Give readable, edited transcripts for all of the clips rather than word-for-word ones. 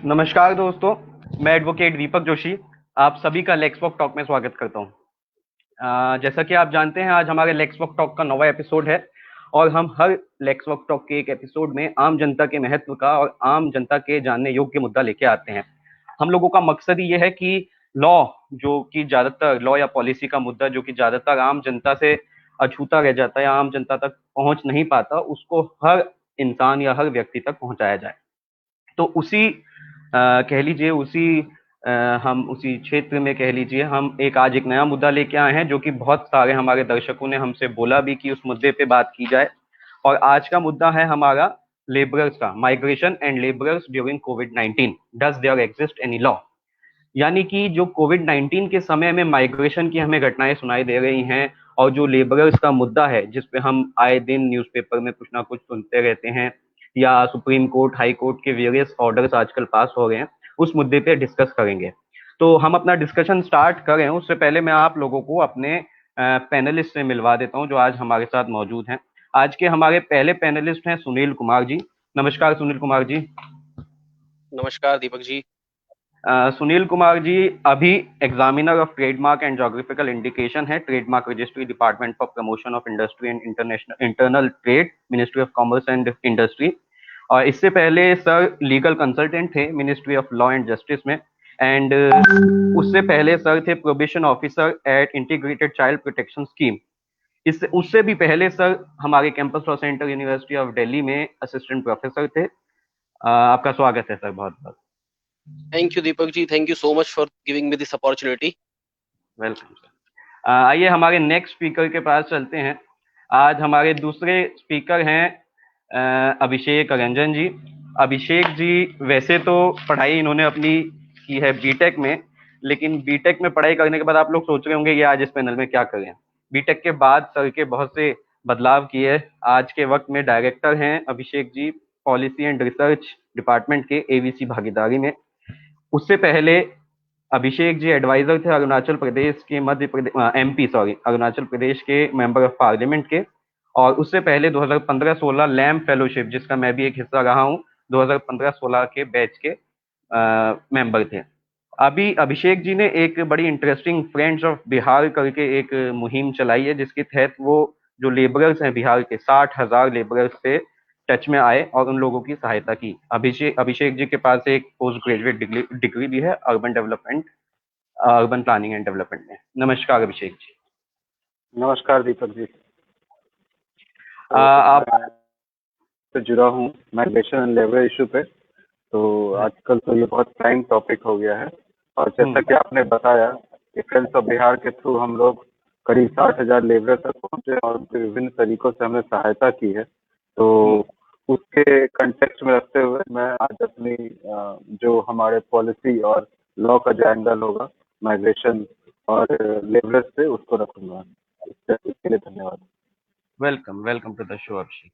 नमस्कार दोस्तों। मैं एडवोकेट दीपक जोशी आप सभी का लेक्स वॉक टॉक में स्वागत करता हूं। जैसा कि आप जानते हैं, आज हमारे लेक्स वॉक टॉक का 9वां एपिसोड है और हम हर लेक्स वॉक टॉक के एक एपिसोड में आम जनता के महत्व का और आम जनता के जानने योग्य मुद्दा लेके आते हैं। हम लोगों का मकसद ही ये है कि लॉ जो कि ज्यादातर लॉ या पॉलिसी का मुद्दा जो कि ज्यादातर आम जनता से अछूता रह जाता है या आम जनता तक पहुंच नहीं पाता, उसको हर इंसान या हर व्यक्ति तक पहुंचाया जाए। तो उसी कह लीजिए उसी हम उसी क्षेत्र में कह लीजिए हम एक आज एक नया मुद्दा लेके आए हैं, जो कि बहुत सारे हमारे दर्शकों ने हमसे बोला भी कि उस मुद्दे पे बात की जाए। और आज का मुद्दा है हमारा लेबरर्स का, migration and labourers during Covid, does there exist any law. यानी कि जो कोविड-19 के समय में माइग्रेशन की हमें घटनाएं सुनाई दे रही हैं और जो लेबरर्स का मुद्दा है जिस पे हम आए दिन न्यूज़पेपर में कुछ ना कुछ सुनते रहते हैं या सुप्रीम कोर्ट हाई कोर्ट के वेरियस ऑर्डर्स आजकल पास हो गए हैं, उस मुद्दे पे डिस्कस करेंगे। तो हम अपना डिस्कशन स्टार्ट करें उससे पहले मैं आप लोगों को अपने पैनलिस्ट से मिलवा देता हूं जो आज हमारे साथ मौजूद हैं। आज के हमारे पहले पैनलिस्ट हैं सुनील कुमार जी। नमस्कार सुनील कुमार जी। नमस्कार दीपक जी। सुनील कुमार जी अभी examiner of trademark and geographical indication है, trademark registry, department for promotion of industry and international internal trade, ministry of commerce and industry. और इससे पहले सर लीगल कंसल्टेंट थे ministry of law and justice में। एंड उससे पहले sir थे probation officer at integrated child protection scheme. इससे उससे भी पहले सर हमारे campus law centre university of Delhi में असिस्टेंट प्रोफेसर थे। आपका स्वागत है सर, बहुत बहुत thank you Deepak ji, thank you so much for giving me this opportunity. Welcome sir. आइए हमारे नेक्स्ट स्पीकर के पास चलते हैं। आज हमारे दूसरे स्पीकर हैं अभिषेक रंजन जी। अभिषेक जी वैसे तो पढ़ाई इन्होंने अपनी की है बीटेक में, लेकिन बीटेक में पढ़ाई करने के बाद आप लोग सोच रहे होंगे ये आज इस पैनल में क्या करें। बीटेक के बाद सर के बहुत से बदलाव किए। आज के वक्त में डायरेक्टर हैं Abhishek ji policy and research department के एवीसी भागीदारी में। उससे पहले अभिषेक जी एडवाइजर थे अरुणाचल प्रदेश के मध्य प्रदेश एमपी सॉरी अरुणाचल प्रदेश के मेंबर ऑफ पार्लियामेंट के। और उससे पहले 2015-16 लैम फेलोशिप जिसका मैं भी एक हिस्सा रहा हूं, 2015-16 के बैच के मेंबर थे। अभी अभिषेक जी ने एक बड़ी इंटरेस्टिंग फ्रेंड्स ऑफ बिहार करके एक मुहिम चलाई है, जिसके तहत वो जो लेबरर्स हैं बिहार के 60,000 लेबरर्स से टच में आए और उन लोगों की सहायता की। अभिषेक अभिषेक जी के पास एक पोस्ट ग्रेजुएट डिग्री भी है अर्बन प्लानिंग एंड डेवलपमेंट में। नमस्कार अभिषेक जी। नमस्कार दीपक जी। तो आप मैं से जुड़ा हूँ माइग्रेशन एंड लेबर इशू पे। तो आजकल तो ये बहुत प्राइम टॉपिक हो गया है और जैसा कि आपने बताया कि फ्रेंड्स ऑफ बिहार के थ्रू हम लोग करीब 60,000 लेबर तक पहुंचे और उनके विभिन्न तरीकों से हमने सहायता की है। तो उसके कंटेक्स्ट में रखते हुए मैं आज अपनी जो हमारे पॉलिसी और लॉ का जो एंगल होगा माइग्रेशन और लेबर से उसको रखूंगा। इसके लिए धन्यवाद। Welcome welcome to the show Abhishek.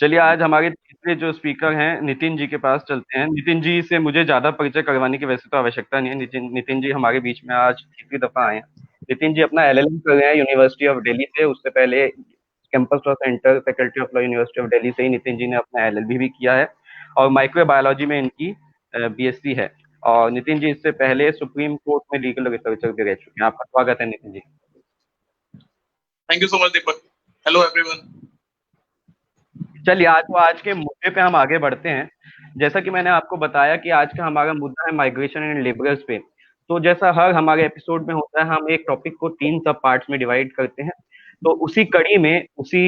चलिए आज हमारे तीसरे जो स्पीकर हैं नितिन जी के पास चलते हैं। नितिन जी से मुझे ज्यादा परिचय करवाने की वैसे तो आवश्यकता नहीं है। नितिन जी हमारे बीच में आज तीसरी दफा आए हैं। नितिन जी अपना एलएलएम कर रहे हैं यूनिवर्सिटी ऑफ दिल्ली से। उससे पहले campus law centre faculty of law university of Delhi से ही नितिन जी ने अपना एलएलबी भी किया है और माइक्रोबायोलॉजी में इनकी बीएससी है। और नितिन जी इससे पहले सुप्रीम कोर्ट में लीगल रिसर्चर भी रह चुके हैं। आपका स्वागत है Nitin ji. Thank you so much Deepak. Hello everyone. चलिए आज के मुद्दे पे हम आगे बढ़ते हैं। जैसा कि मैंने आपको बताया कि आज का हमारा मुद्दा है माइग्रेशन एंड लेबरर्स पे। तो जैसा हर हमारे एपिसोड में होता है, हम एक टॉपिक को 3 सब पार्ट्स में डिवाइड करते हैं। तो उसी कड़ी में उसी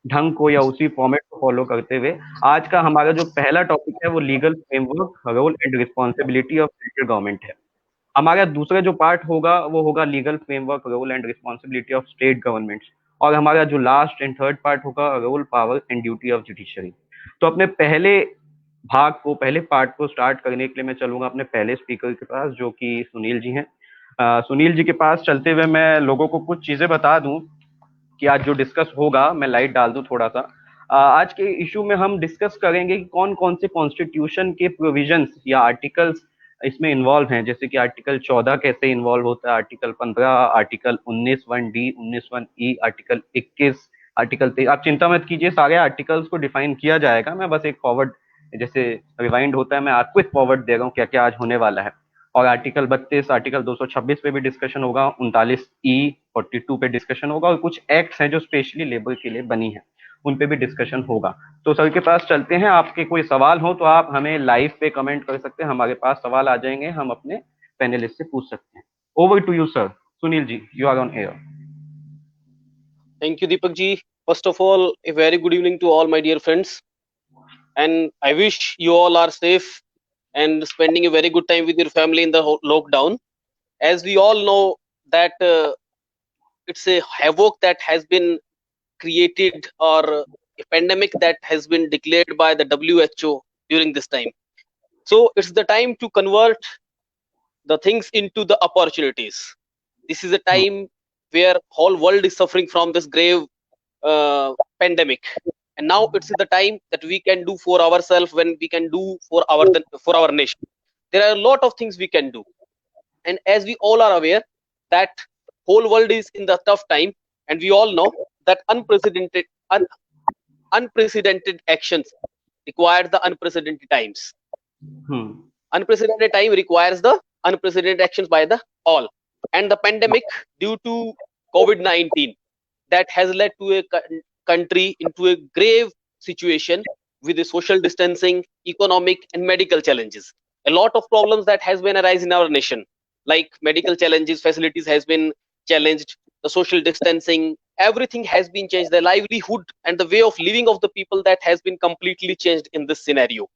ढंग को या उसी फॉर्मेट को फॉलो करते हुए आज का हमारा जो पहला टॉपिक है वो legal framework, role and responsibility of central government है। हमारा दूसरा जो पार्ट होगा वो होगा legal framework, role and responsibility of state governments. और हमारा जो लास्ट एंड थर्ड पार्ट होगा role, power and duty of judiciary. तो अपने पहले पार्ट को स्टार्ट करने के लिए मैं चलूंगा अपने पहले स्पीकर के पास जो कि सुनील जी हैं। सुनील जी के पास चलते हुए मैं लोगों को कुछ चीजें बता दूं कि आज जो डिस्कस होगा, मैं लाइट डाल दूं थोड़ा सा। आज के इशू में हम डिस्कस करेंगे कि कौन कौन से कॉन्स्टिट्यूशन के प्रोविजंस या आर्टिकल्स इसमें इन्वॉल्व हैं। जैसे कि आर्टिकल 14 कैसे इन्वॉल्व होता है, article 15, article 19(1)D, 19(1)E, article 21, article 23। आप चिंता मत कीजिए, सारे आर्टिकल्स को डिफाइन किया जाएगा। मैं बस एक फॉरवर्ड जैसे रिवाइंड होता है, मैं क्विक फॉरवर्ड दे रहा हूँ क्या क्या आज होने वाला है। और आर्टिकल 32, आर्टिकल 226 पे भी डिस्कशन होगा, 39E 42 पे डिस्कशन होगा, और कुछ एक्ट्स हैं जो स्पेशली लेबर के लिए बनी है, उन पे भी डिस्कशन होगा। तो सर के पास चलते हैं। आपके कोई सवाल हो तो आप हमें लाइव पे कमेंट कर सकते हैं, हमारे पास सवाल आ जाएंगे, हम अपने पैनलिस्ट से पूछ सकते हैं। Over to you sir. Sunil ji, you are on air. Thank you, Deepak ji. First of all, a very good evening to all my dear friends, and I wish you all are safe and spending a very good time with your family in the lockdown. As we all know that it's a havoc that has been created, or a pandemic that has been declared by the WHO during this time. So it's the time to convert the things into the opportunities. This is a time where whole world is suffering from this grave pandemic, and now it's the time that we can do for ourselves, when we can do for our nation. There are a lot of things we can do, and as we all are aware that whole world is in the tough time, and we all know that unprecedented actions require the unprecedented times. Unprecedented time requires the unprecedented actions by the all, and the pandemic due to COVID-19 that has led to a country into a grave situation with the social distancing, economic and medical challenges. A lot of problems that has been arise in our nation, like medical challenges, facilities has been challenged, the social distancing, everything has been changed. The livelihood and the way of living of the people that has been completely changed in this scenario.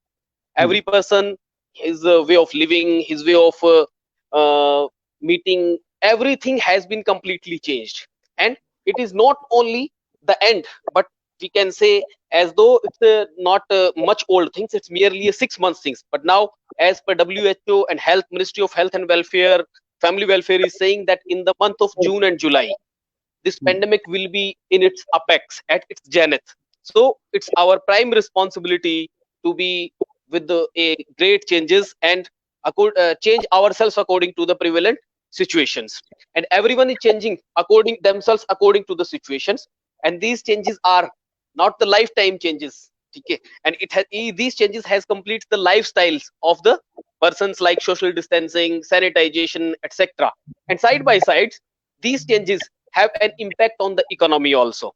Every person, his way of living, his way of meeting, everything has been completely changed. And it is not only the end, but we can say as though it's not much old things, it's merely a 6 months things. But now, as per WHO and Health Ministry of Health and Welfare, Family Welfare is saying that in the month of June and July, this pandemic will be in its apex, at its zenith. So it's our prime responsibility to be with the great changes and change ourselves according to the prevalent situations. And everyone is changing according themselves according to the situations, and these changes are not the lifetime changes. Okay, and these changes has complete the lifestyles of the persons, like social distancing, sanitization, etc. And side by side, these changes have an impact on the economy also.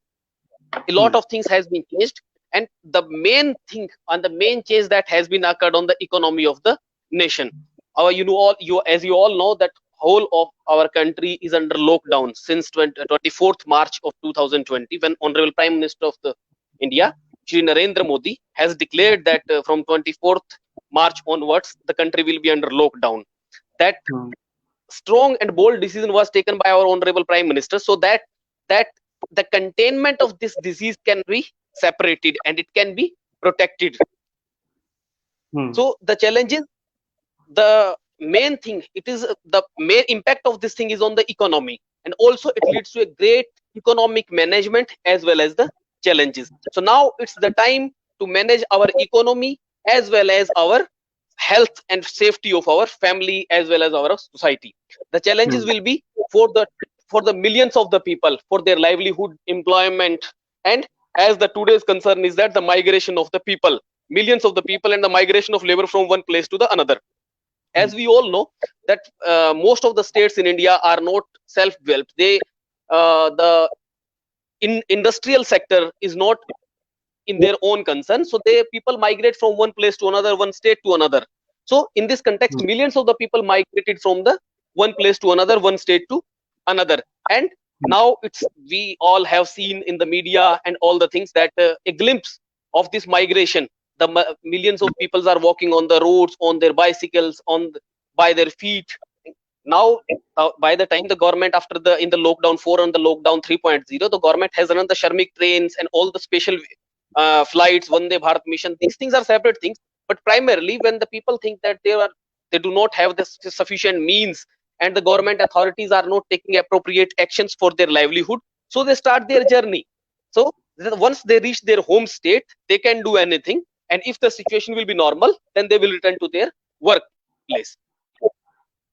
A lot of things has been changed, and the main thing and the main change that has been occurred on the economy of the nation. As you all know that whole of our country is under lockdown since 24th March of 2020, when Honorable Prime Minister of the India, Shri Narendra Modi, has declared that from 24th March onwards, the country will be under lockdown. That strong and bold decision was taken by our Honorable Prime Minister, so that the containment of this disease can be separated and it can be protected. So the challenges, the main thing, it is the main impact of this thing is on the economy, and also it leads to a great economic management as well as the challenges. So now it's the time to manage our economy as well as our health and safety of our family as well as our society. The challenges will be for the millions of the people, for their livelihood, employment, and as the today's concern is that the migration of the people, millions of the people, and the migration of labor from one place to the another. As we all know that most of the states in India are not self-developed. The industrial sector is not in their own concern, so people migrate from one place to another, one state to another. So in this context, millions of the people migrated from the one place to another, one state to another. And now we all have seen in the media and all the things that a glimpse of this migration. The millions of people are walking on the roads, on their bicycles, by their feet. Now, by the time the government, in the lockdown 4 and the lockdown 3.0, the government has run the Sharmik trains and all the special flights, Vande Bharat mission. These things are separate things, but primarily when the people think that they do not have the sufficient means, and the government authorities are not taking appropriate actions for their livelihood, so they start their journey. So once they reach their home state, they can do anything, and if the situation will be normal, then they will return to their workplace.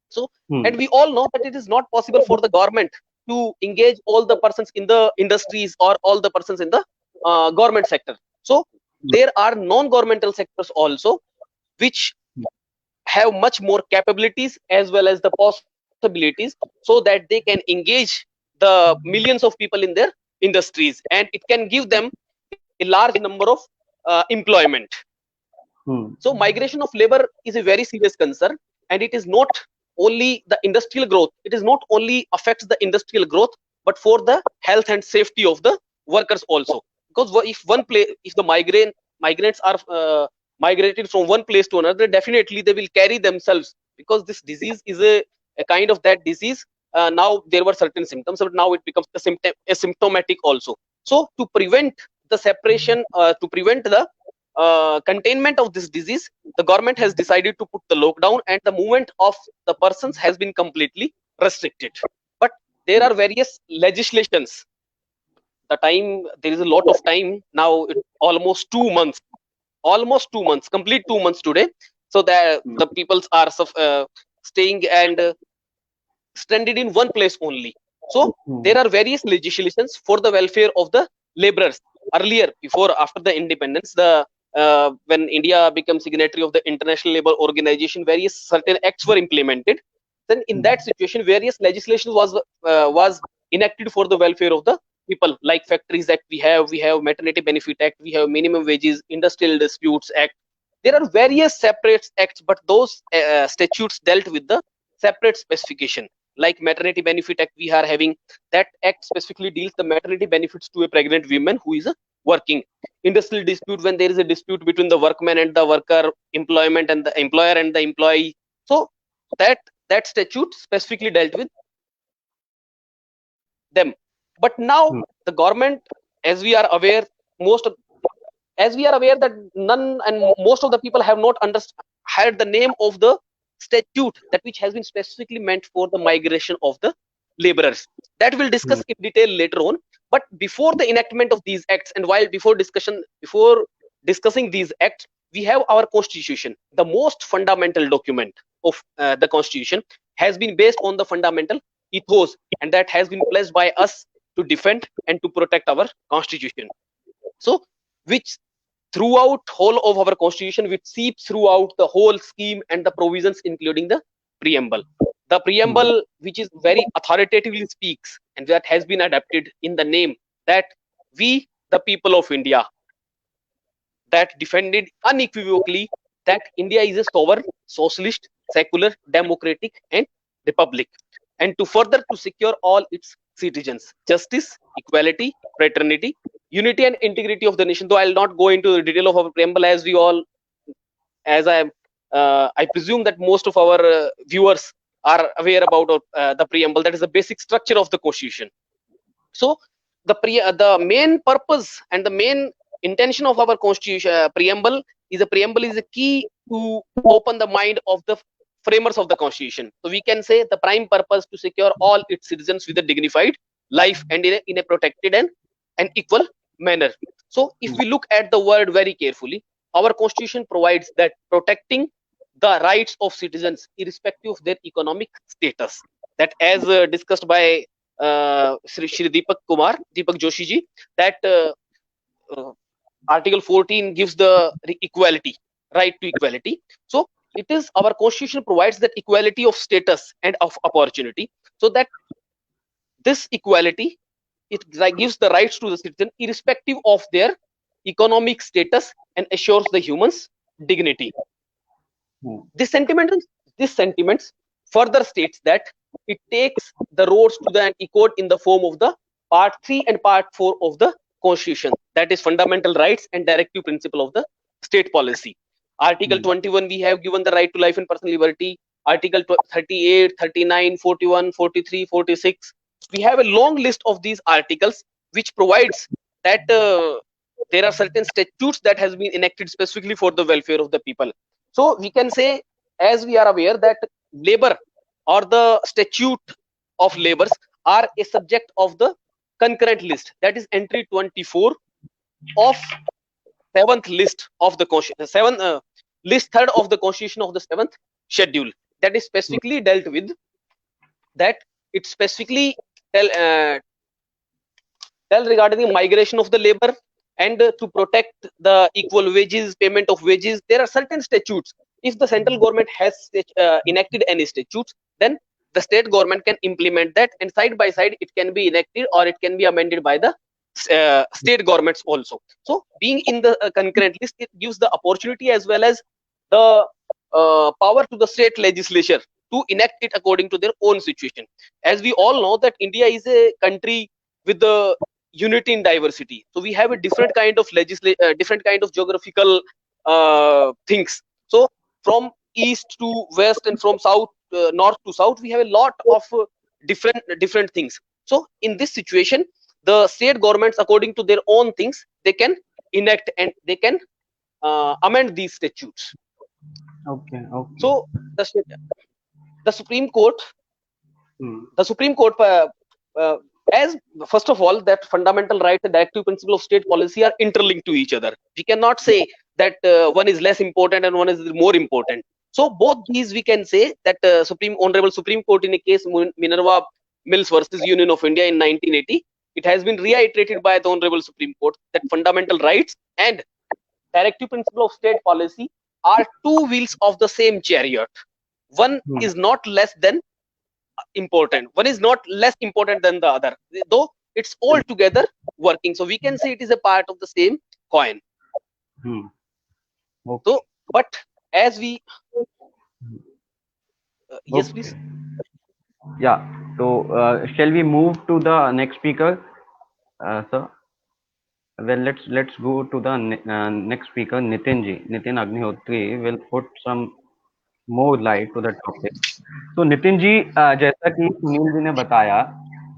So, and we all know that it is not possible for the government to engage all the persons in the industries or all the persons in the government sector. So there are non-governmental sectors also which have much more capabilities as well as the possibilities, so that they can engage the millions of people in their industries, and it can give them a large number of employment. So migration of labor is a very serious concern, and it is not only the industrial growth, it is not only affects the industrial growth, but for the health and safety of the workers also. Because if the migrants are migrated from one place to another, definitely they will carry themselves, because this disease is a kind of that disease. Now there were certain symptoms, but now it becomes asymptomatic also. So to prevent the separation, to prevent the containment of this disease, the government has decided to put the lockdown, and the movement of the persons has been completely restricted. But there are various legislations. There is a lot of time now. Almost 2 months, complete 2 months today. So that the peoples are staying and stranded in one place only. So there are various legislations for the welfare of the laborers. Earlier, after the independence, when India became signatory of the International Labour Organization, various certain acts were implemented. Then in that situation, various legislation was enacted for the welfare of the people, like Factories Act, we have Maternity Benefit Act, we have Minimum Wages, Industrial Disputes Act. There are various separate acts, but those statutes dealt with the separate specification. Like Maternity Benefit Act, we are having that act specifically deals the maternity benefits to a pregnant woman who is working. Industrial dispute, when there is a dispute between the workman and the worker, employment and the employer and the employee. So that statute specifically dealt with them. But now the government, as we are aware that most of the people have not heard the name of the statute that which has been specifically meant for the migration of the laborers. That we'll discuss in detail later on. But before the enactment of these acts, and before discussing these acts, we have our constitution. The most fundamental document of the constitution has been based on the fundamental ethos, and that has been pledged by us to defend and to protect our constitution. So which throughout whole of our constitution, which seeps throughout the whole scheme and the provisions, including the preamble. The preamble, which is very authoritatively speaks, and that has been adapted in the name that we, the people of India, that defended unequivocally that India is a sovereign, socialist, secular, democratic, and republic, and to further to secure all its citizens justice, equality, fraternity, unity, and integrity of the nation. Though I'll not go into the detail of our preamble, I presume that most of our viewers are aware about the preamble. That is the basic structure of the constitution. So the main purpose and the main intention of our constitution preamble is a key to open the mind of the framers of the constitution. So we can say the prime purpose to secure all its citizens with a dignified life and in a protected and an equal manner. So if we look at the word very carefully, our constitution provides that protecting the rights of citizens irrespective of their economic status, that as discussed by Shri Deepak Joshi ji, that Article 14 gives the equality, right to equality. So it is our constitution provides that equality of status and of opportunity, so that this equality, it gives the rights to the citizen irrespective of their economic status and assures the humans dignity. This sentiment further states that it takes the roads to the echoed in the form of the Part 3 and Part 4 of the Constitution, that is fundamental rights and directive principle of the state policy. Article 21, we have given the right to life and personal liberty. Article 38, 39, 41, 43, 46. We have a long list of these articles which provides that there are certain statutes that has been enacted specifically for the welfare of the people. So we can say, as we are aware, that labor or the statute of labors are a subject of the concurrent list, that is entry 24 of 7th list of the constitution, list 3rd of the constitution of the 7th schedule, that is specifically dealt with, that it specifically tell regarding the migration of the labor, and to protect the equal wages, payment of wages, there are certain statutes. If the central government has enacted any statutes, then the state government can implement that, and side by side it can be enacted or it can be amended by the state governments also. So being in the concurrent list, it gives the opportunity as well as the power to the state legislature to enact it according to their own situation. As we all know that India is a country with the unity in diversity, so we have a different kind of different kind of geographical things. So from east to west and from south north to south, we have a lot of different things. So in this situation, the state governments, according to their own things, they can enact and they can amend these statutes. Okay. So the Supreme Court, as first of all, that fundamental rights and directive principle of state policy are interlinked to each other. We cannot say that one is less important and one is more important. So both these we can say that Honorable Supreme Court in a case Minerva Mills versus Union of India in 1980, it has been reiterated by the Honorable Supreme Court that fundamental rights and directive principle of state policy are two wheels of the same chariot. One is not less than important. One is not less important than the other, though it's all together working. So we can say it is a part of the same coin. Okay. So, but as we yes, please. Yeah. So shall we move to the next speaker, sir? Well, let's go to the next speaker, Nitin ji. Nitin Agnihotri will put some more light to the topic. तो नितिन जी, जैसा कि सुनील जी ने बताया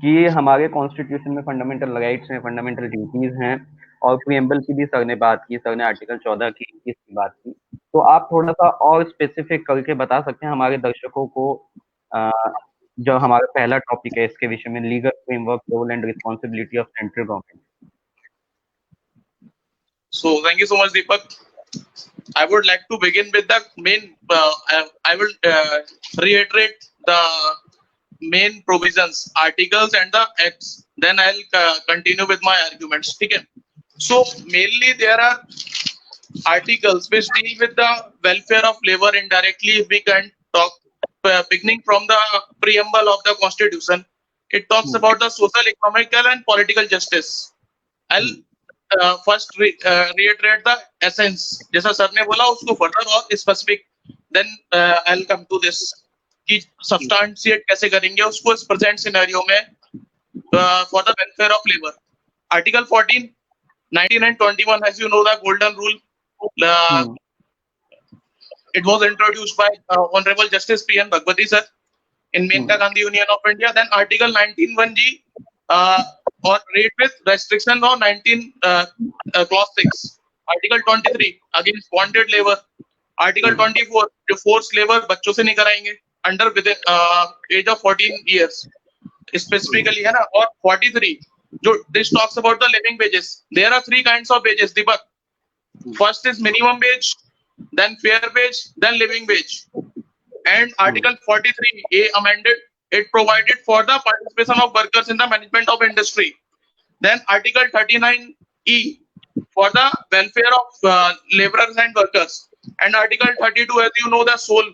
कि हमारे constitution में fundamental rights हैं, fundamental duties हैं, और प्रीएम्बल की भी सर ने बात की, सर ने आर्टिकल 14 की 21 की बात की। तो आप थोड़ा सा और स्पेसिफिक करके बता सकते हैं हमारे दर्शकों को, जो हमारा पहला टॉपिक है इसके विषय में, legal framework, role and responsibility of central government. So thank you so much, Deepak. I would like to begin with the main. I will reiterate the main provisions, articles, and the acts. Then I'll continue with my arguments. Okay. So mainly there are articles which deal with the welfare of labor indirectly. If we can talk, beginning from the preamble of the Constitution, it talks about the social, economical, and political justice. I'll first reiterate the essence, जैसा sir ने बोला उसको further और specific, then I will come to this कि substantiate कैसे करेंगे उसको इस प्रेजेंट सिनेरियो में for the welfare of labour. Article 14, 19 and 21, as you know, the golden rule, it was introduced by Honorable Justice P.N. Bhagwati sir in Menka Gandhi Union of India. Then Article 19(1)(g or read with restriction of 19 clause 6. Article 23 against bonded labor. Article 24 जो forced labor बच्चों से नहीं कराएंगे under within age of 14 years specifically है ना। और 43 जो this talks about the living wages. There are three kinds of wages, Deepak. First is minimum wage, then fair wage, then living wage. And Article 43A amended, it provided for the participation of workers in the management of industry. Then Article 39E for the welfare of laborers and workers. And Article 32, as you know, the soul,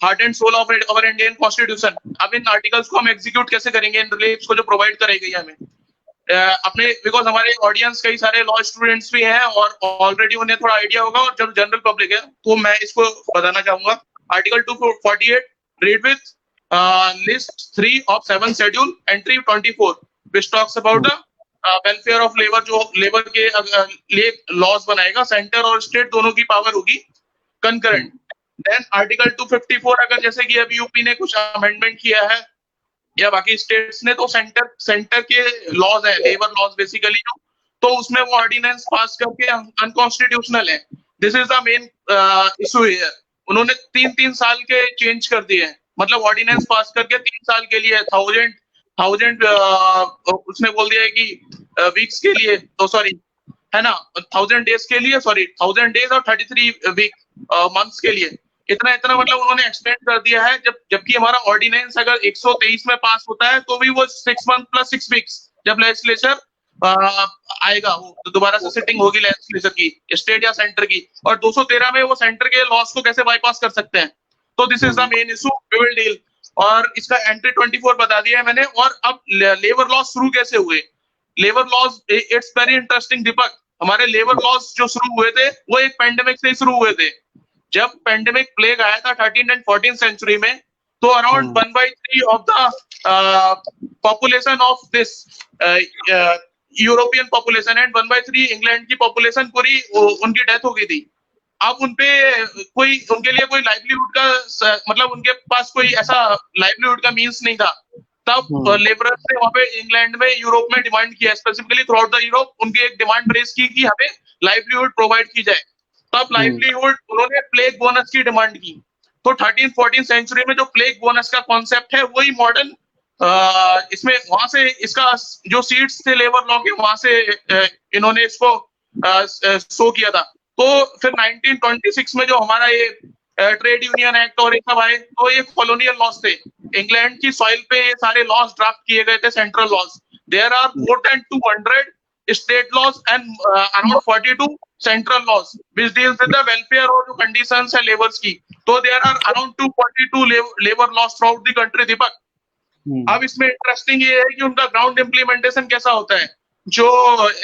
heart and soul of our Indian Constitution. अब इन articles को हम execute कैसे करेंगे, इन reliefs को जो provide करेगी हमें अपने, बिकॉज हमारे ऑडियंस कई सारे लॉ स्टूडेंट्स भी हैं और ऑलरेडी उन्हें थोड़ा आइडिया होगा, और जब जनरल पब्लिक है तो मैं इसको बताना चाहूंगा। Article 248 read with list 3 of 7 schedule entry 24 which talks about the welfare of labor, जो लेबर के लिए लॉज बनाएगा, सेंटर और स्टेट दोनों की पावर होगी कंकरेंट। देन आर्टिकल 254 अगर जैसे कि अभी यूपी ने कुछ अमेंडमेंट किया है या बाकी स्टेट्स ने, तो सेंटर के लॉज है, लेबर लॉज बेसिकली, तो उसमें वो ऑर्डिनेंस पास करके अनकॉन्स्टिट्यूशनल है। This is the main issue here. उन्होंने 3 साल के चेंज कर दिए हैं, मतलब ऑर्डिनेंस पास करके 3 साल के लिए 1000 उसने बोल दिया है कि वीक्स के लिए, तो सॉरी है ना, 1000 डेज के लिए, सॉरी 1000 डेज और 33 वीक मंथ्स के लिए, इतना मतलब उन्होंने एक्सटेंड कर दिया है। जबकि हमारा ऑर्डिनेंस अगर 123 में पास होता है तो भी वो 6 मंथ प्लस 6 वीक्स जब लेजिस्लेचर आएगा, वो दोबारा से सिटिंग होगी लेजिस्लेचर की, स्टेट या सेंटर की, और 213 में वो सेंटर के लॉस को कैसे बाईपास कर सकते हैं। तो this is the main issue, we will deal. और इसका एंट्री 24 बता दिया है मैंने। और अब लेबर लॉस शुरू कैसे हुए, labour laws, it's very interesting Deepak. हमारे लेबर लॉस जो शुरू हुए थे वो एक पेंडेमिक से ही शुरू हुए थे। जब पेंडेमिक प्लेग आया था 13 एंड 14 सेंचुरी में, तो around 1/3 of the population of this European population and 1/3 England की पॉपुलेशन पूरी उनकी डेथ हो गई थी। अब उनपे कोई, उनके लिए कोई लाइवलीहुड का मतलब उनके पास कोई ऐसा लाइवलीहुड का मींस नहीं था। तब लेबरर्स ने वहां पे इंग्लैंड में, यूरोप में डिमांड किया, specifically through out the Europe उनकी एक डिमांड रेज की कि हमें लाइवलीहुड प्रोवाइड की जाए। तब लाइवलीहुड उन्होंने प्लेग बोनस की डिमांड की। तो 13-14 सेंचुरी में जो प्लेग बोनस का कॉन्सेप्ट है वही मॉडर्न, इसमें वहां से इसका जो सीड्स थे लेबर लॉ के, वहां से इन्होंने इसको शो किया था। तो फिर 1926 में जो हमारा ये ट्रेड यूनियन एक्ट और ये सब आए, तो ये कॉलोनियल लॉस थे। इंग्लैंड की सॉइल पे ये सारे लॉस ड्राफ्ट किए गए थे, central laws. There are more than 200 state laws and around 42 central laws which deals with the welfare और जो कंडीशंस है लेबर्स की। तो there are around 242 labour laws throughout the country Deepak. अब इसमें इंटरेस्टिंग ये है कि उनका ग्राउंड इम्प्लीमेंटेशन कैसा होता है। जो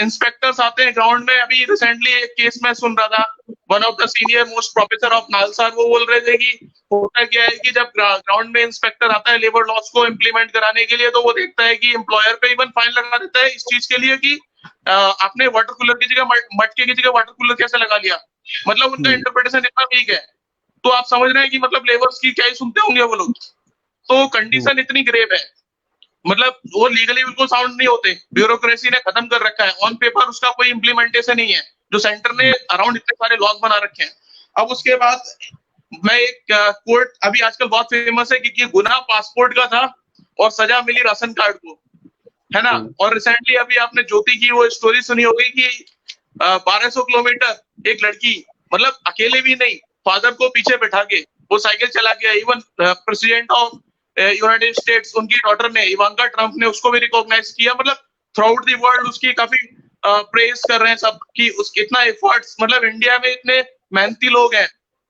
इंस्पेक्टर्स आते हैं ग्राउंड में, अभी रिसेंटली एक केस में सुन रहा था, one of the senior most professor of NALSA, वो बोल रहे थे कि होता क्या है कि जब ग्राउंड में इंस्पेक्टर आता है लेबर लॉस को इम्प्लीमेंट कराने के लिए, तो वो देखता है कि एम्प्लॉयर पे इवन फाइन लगा देता है इस चीज के लिए कि आपने वाटर कूलर की जगह मटके की जगह वाटर कूलर कैसे लगा लिया। मतलब उनका इंटरप्रिटेशन इतना वीक है। तो आप समझ रहे हैं कि मतलब लेबर्स की क्या ही सुनते होंगे वो लोग। तो कंडीशन इतनी ग्रेव है, मतलब वो लीगली बिल्कुल साउंड नहीं होते, ब्यूरोक्रेसी ने खत्म कर रखा है, ऑन पेपर उसका कोई इम्प्लीमेंटेशन नहीं है, जो सेंटर ने अराउंड इतने सारे लॉज बना रखे हैं। अब उसके बाद मैं एक कोर्ट अभी आजकल बहुत फेमस है क्योंकि गुनाह पासपोर्ट का था और सजा मिली राशन कार्ड को, है ना। और रिसेंटली अभी आपने ज्योति की वो स्टोरी सुनी होगी कि 1200 किलोमीटर एक लड़की, मतलब अकेले भी नहीं, फादर को पीछे बैठा के वो साइकिल चला गया। Even president of United states, उनकी डॉटर ने, इवांका ट्रम्प ने उसको भी रिकॉग्नाइज किया। मतलब थ्रू आउट द वर्ल्ड उसकी काफी प्रेज कर रहे हैं सब कि उसके इतना एफर्ट्स, मतलब इंडिया में इतने मेहनती लोग हैं,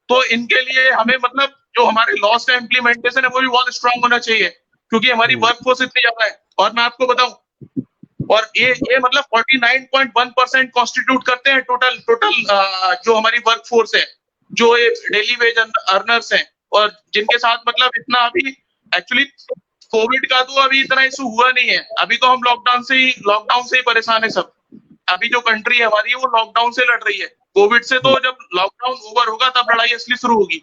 तो इनके लिए हमें मतलब जो हमारे लॉस का इम्प्लीमेंटेशन है वो भी बहुत स्ट्रांग होना चाहिए, क्योंकि हमारी वर्कफोर्स इतनी ज्यादा है। और मैं आपको बताऊं, और ये मतलब 49.1% कॉन्स्टिट्यूट करते हैं टोटल जो हमारी वर्कफोर्स है, जो ये डेली वेज अर्नर्स हैं, और जिनके साथ मतलब इतना अभी एक्चुअली कोविड का तो अभी इतना इशू हुआ नहीं है। अभी तो हम लॉकडाउन से ही परेशान है सब। अभी जो कंट्री है हमारी वो लॉकडाउन से लड़ रही है कोविड से। तो जब लॉकडाउन ओवर होगा तब लड़ाई असली शुरू होगी,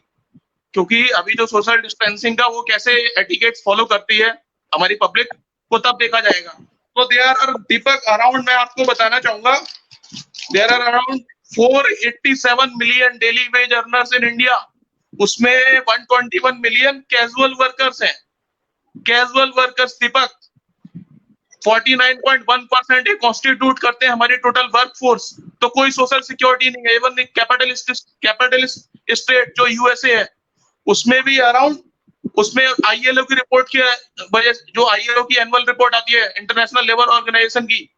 क्योंकि अभी जो सोशल डिस्टेंसिंग का वो कैसे एटिकेट्स फॉलो करती है हमारी पब्लिक, वो तब देखा जाएगा। तो देयर आर दीपक अराउंड, मैं आपको बताना चाहूंगा, there are around 487 million daily wage earners in India. उसमें 121 मिलियन कैजुअल वर्कर्स हैं। कैजुअल वर्कर्स दीपक 49.1% ये कॉन्स्टिट्यूट करते हैं हमारी टोटल वर्कफोर्स। तो कोई सोशल सिक्योरिटी नहीं है। इवन कैपिटलिस्ट स्टेट जो यूएसए है, उसमें भी अराउंड, उसमें आईएलओ की रिपोर्ट की वजह, जो आईएलओ की एनुअल रिपोर्ट आती है इंटरनेशनल लेबर ऑर्गेनाइजेशन की,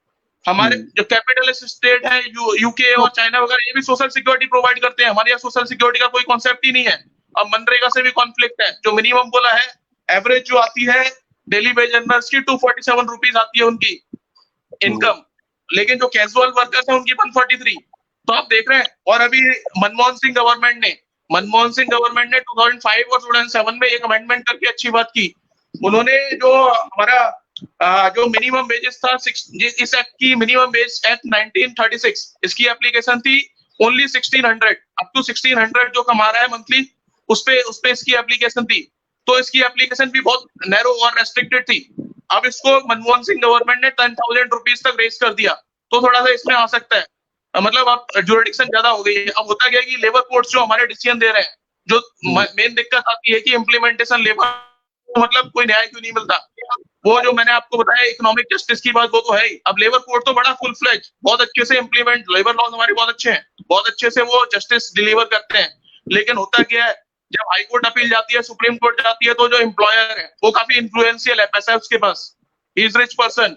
हमारे जो कैपिटलिस्ट स्टेट है यूके और चाइना वगैरह, ये भी सोशल सिक्योरिटी प्रोवाइड करते हैं। हमारे यहाँ सोशल सिक्योरिटी का कोई कॉन्सेप्ट ही नहीं है। अब मनरेगा से भी कॉन्फ्लिक्ट है। जो मिनिमम बोला है, एवरेज जो आती है डेली वेज अर्नर्स की 247 रुपीज आती है उनकी इनकम, लेकिन जो कैजुअल वर्कर्स है उनकी 143। तो आप देख रहे हैं। और अभी मनमोहन सिंह गवर्नमेंट ने 2005 और 2007 में एक अमेंडमेंट करके अच्छी बात की। उन्होंने जो हमारा जो मिनिमम वेजेस था, इस एक्ट की मिनिमम वेज एक्ट 1936, इसकी एप्लीकेशन थी ओनली 1600, अप टू 1600 जो कमा रहा है मंथली, उस पे इसकी एप्लीकेशन थी। तो इसकी एप्लीकेशन भी बहुत नैरो और रेस्ट्रिक्टेड थी। अब इसको मनमोहन सिंह गवर्नमेंट ने 10,000 रुपीज तक रेज कर दिया, तो थोड़ा सा इसमें आ सकता है। मतलब अब जुरिडिक्शन ज्यादा हो गई है। अब होता क्या है कि लेबर कोर्ट्स जो हमारे डिसीजन दे रहे हैं, जो मेन दिक्कत आती है कि इम्प्लीमेंटेशन लेबर, मतलब कोई न्याय क्यों नहीं मिलता। वो जो मैंने आपको बताया इकोनॉमिक जस्टिस की बात, वो तो है ही। अब लेबर कोर्ट तो बड़ा फुल फ्लेज, बहुत अच्छे से इम्प्लीमेंट, लेबर लॉज हमारे बहुत अच्छे हैं, बहुत अच्छे से वो जस्टिस डिलीवर करते हैं। लेकिन होता क्या है, जब हाई कोर्ट अपील जाती है, सुप्रीम कोर्ट जाती है, तो जो एम्प्लॉयर है वो काफी इन्फ्लुएंशियल है, पैसा है उसके पास, ही इज रिच पर्सन,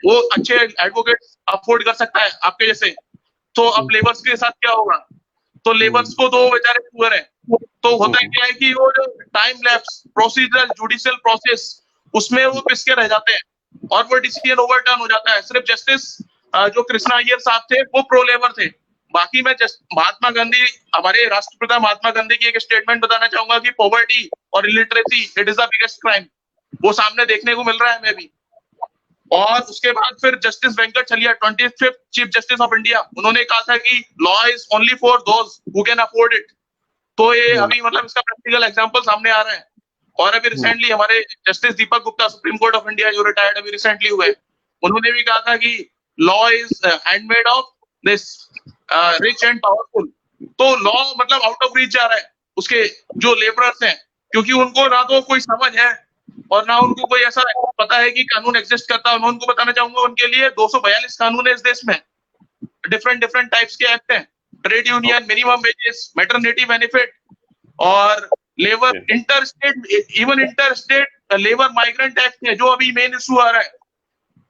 वो अच्छे एडवोकेट अफोर्ड कर सकता है आपके जैसे, तो अब लेबर्स के साथ क्या होगा? तो लेबर्स को तो बेचारे पुअर है, तो होता क्या है कि वो जो time lapse procedure judicial process उसमें वो पिसके रह जाते हैं और वो डिसीजन ओवरटर्न हो जाता है। सिर्फ जस्टिस जो कृष्णा अय्यर साहब थे वो प्रो लेबर थे, बाकी मैं महात्मा गांधी, हमारे राष्ट्रपिता महात्मा गांधी की एक स्टेटमेंट बताना चाहूंगा कि पॉवर्टी और illiteracy it is the biggest crime, वो सामने देखने को मिल रहा है हमें भी। और उसके बाद फिर जस्टिस वेंकट चलिया 25th chief justice of India, उन्होंने कहा था कि law is only for those who can afford it. तो ये अभी मतलब इसका प्रैक्टिकल एग्जांपल सामने आ रहा है। और अभी रिसेंटली हमारे justice Deepak Gupta supreme court of India जो रिटायर्ड अभी रिसेंटली हुए, उन्होंने भी कहा था कि law is handmade of this rich and powerful. तो लॉ मतलब आउट ऑफ रीच जा रहा है उसके जो लेबरर्स हैं, क्योंकि उनको ना तो कोई समझ है और ना उनको कोई ऐसा पता है कि कानून एग्जिस्ट करता है। मैं उनको बताना चाहूंगा उनके लिए 242 कानून है इस देश में, डिफरेंट टाइप्स के एक्ट हैं, trade union, minimum wages, maternity benefit और labour inter state labour migrant act है जो अभी मेन इशू आ रहा है,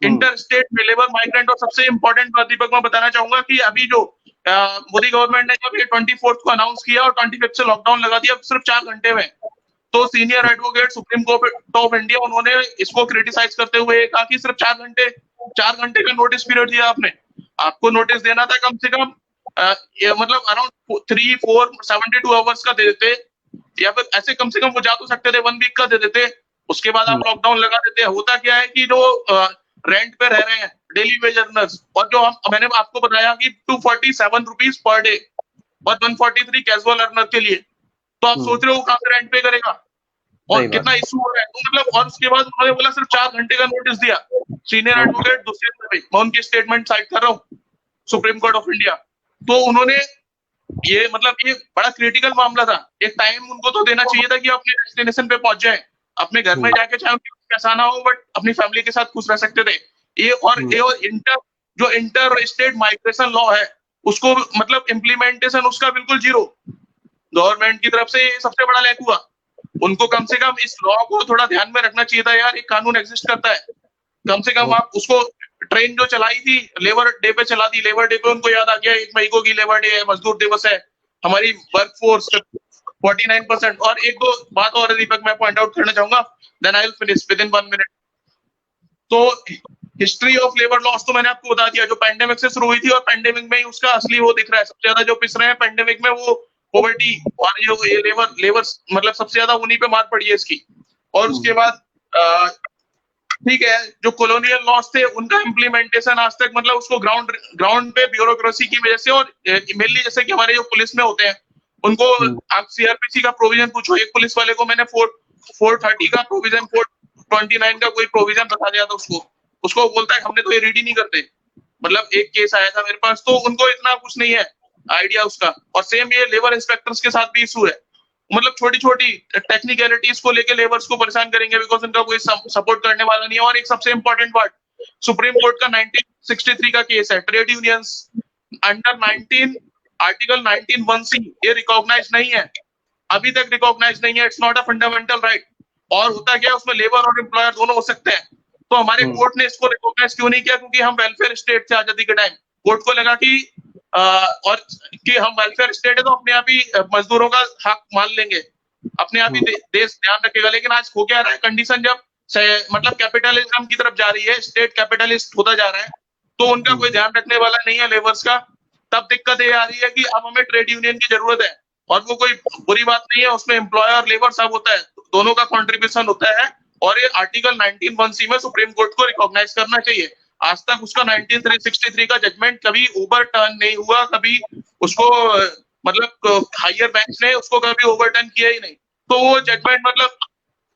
इंटर स्टेट में लेबर माइग्रेंट। और सबसे इंपॉर्टेंट बात दीपक मैं बताना चाहूंगा कि अभी जो मोदी गवर्नमेंट ने जब ये 24th को अनाउंस किया और 25th से लॉकडाउन लगा दिया सिर्फ 4 घंटे में, तो senior advocate supreme court of India उन्होंने इसको क्रिटिसाइज करते हुए कहा कि सिर्फ 4 घंटे का नोटिस पीरियड दिया आपने, आपको नोटिस देना था कम से कम मतलब अराउंड 3-4-72 आवर्स का दे देते, या फिर ऐसे कम से कम वो जा तो सकते थे 1 वीक का दे देते, उसके बाद आप लॉकडाउन लगा देते। होता क्या है कि जो रेंट पे रह रहे हैं डेली वेज अर्नर्स, और जो मैंने आपको बताया कि 247 रुपीज पर डे और 143 कैजुअल अर्नर के लिए, तो आप सोच रहे हो कहां से रेंट पे करेगा और कितना इशू हो रहा है। तो मतलब और उसके बाद उन्होंने बोला सिर्फ 4 घंटे का नोटिस दिया सीनियर एडवोकेट दूसरे में, मैं उनकी स्टेटमेंट साइट कर रहा हूँ सुप्रीम कोर्ट ऑफ इंडिया। तो उन्होंने ये मतलब ये बड़ा क्रिटिकल मामला था, एक टाइम उनको तो देना चाहिए था कि अपने डेस्टिनेशन पे पहुंच जाए, अपने घर में जाके चाहे कैसा ना हो बट अपनी फैमिली के साथ खुश रह सकते थे। ये और इंटर स्टेट माइग्रेशन लॉ है उसको मतलब इम्प्लीमेंटेशन उसका बिल्कुल जीरो, गवर्नमेंट की तरफ से सबसे बड़ा लैक हुआ। उनको कम से कम इस लॉ को थोड़ा ध्यान में रखना चाहिए था यार, एक कानून एग्जिस्ट करता है, कम से कम आप उसको ट्रेन जो चलाई थी लेबर डे पे चला दी, लेबर डे पे उनको याद आ गया 1 मई को की लेबर डे है, मजदूर दिवस है, हमारी वर्क फोर्स 49%। और एक दो बात और दीपक मैं पॉइंट आउट करना चाहूंगा, then I will finish within 1 minute. तो हिस्ट्री ऑफ लेबर लॉस तो मैंने आपको बता दिया, जो पैंडेमिक से शुरू हुई थी और पैंडेमिक में ही उसका असली वो दिख रहा है, सबसे ज्यादा जो पिस रहे हैं पैंडेमिक में वो पॉवर्टी और जो ये लेबर मतलब सबसे ज्यादा उन्हीं पे मार पड़ी है इसकी। और उसके बाद ठीक है, जो कॉलोनियल लॉस थे उनका इम्प्लीमेंटेशन आज तक मतलब उसको ग्राउंड पे ब्यूरोक्रेसी की वजह से, और मेनली जैसे कि हमारे जो पुलिस में होते हैं उनको आप सीआरपीसी का प्रोविजन पूछो, एक पुलिस वाले को मैंने 430 का प्रोविजन 429 का कोई प्रोविजन बता दिया था उसको बोलता है हमने तो ये रीड ही नहीं करते। मतलब एक केस आया था मेरे पास, तो उनको इतना कुछ नहीं है आइडिया उसका। और सेम ये लेबर इंस्पेक्टर्स के साथ भी इशू है, मतलब छोटी छोटी टेक्निकलिटीज को लेके लेबर्स को परेशान करेंगे बिकॉज उनका कोई सपोर्ट करने वाला नहीं है। और एक सबसे इंपॉर्टेंट बात, सुप्रीम कोर्ट का 1963 का केस है, trade unions under article 19(1)(c) ये रिकॉग्नाइज नहीं है, अभी तक रिकॉग्नाइज नहीं है, it's not a fundamental right. और होता क्या है उसमें लेबर और एम्प्लॉयर दोनों हो सकते हैं, तो हमारे कोर्ट ने इसको रिकॉग्नाइज क्यों नहीं किया? क्योंकि हम वेलफेयर स्टेट थे आजादी के टाइम, कोर्ट को लगा कि और कि हम वेलफेयर स्टेट है तो अपने आप ही मजदूरों का हक मान लेंगे, अपने आप ही देश ध्यान रखेगा। लेकिन आज हो क्या रहा है, कंडीशन जब मतलब कैपिटलिज्म की तरफ जा रही है, स्टेट कैपिटलिस्ट होता जा रहा है, तो उनका कोई ध्यान रखने वाला नहीं है लेबर्स का। तब दिक्कत ये आ रही है कि अब हमें ट्रेड यूनियन की जरूरत है, और वो कोई बुरी बात नहीं है, उसमें एम्प्लॉयर और लेबर सब होता है, दोनों का कॉन्ट्रीब्यूशन होता है। और ये आर्टिकल 19(1)(c) में सुप्रीम कोर्ट को रिकॉग्नाइज करना चाहिए। आज तक उसका 1963 का जजमेंट कभी ओवरटर्न नहीं हुआ, कभी उसको मतलब हायर बेंच ने उसको कभी ओवरटर्न किया ही नहीं। तो वो जजमेंट मतलब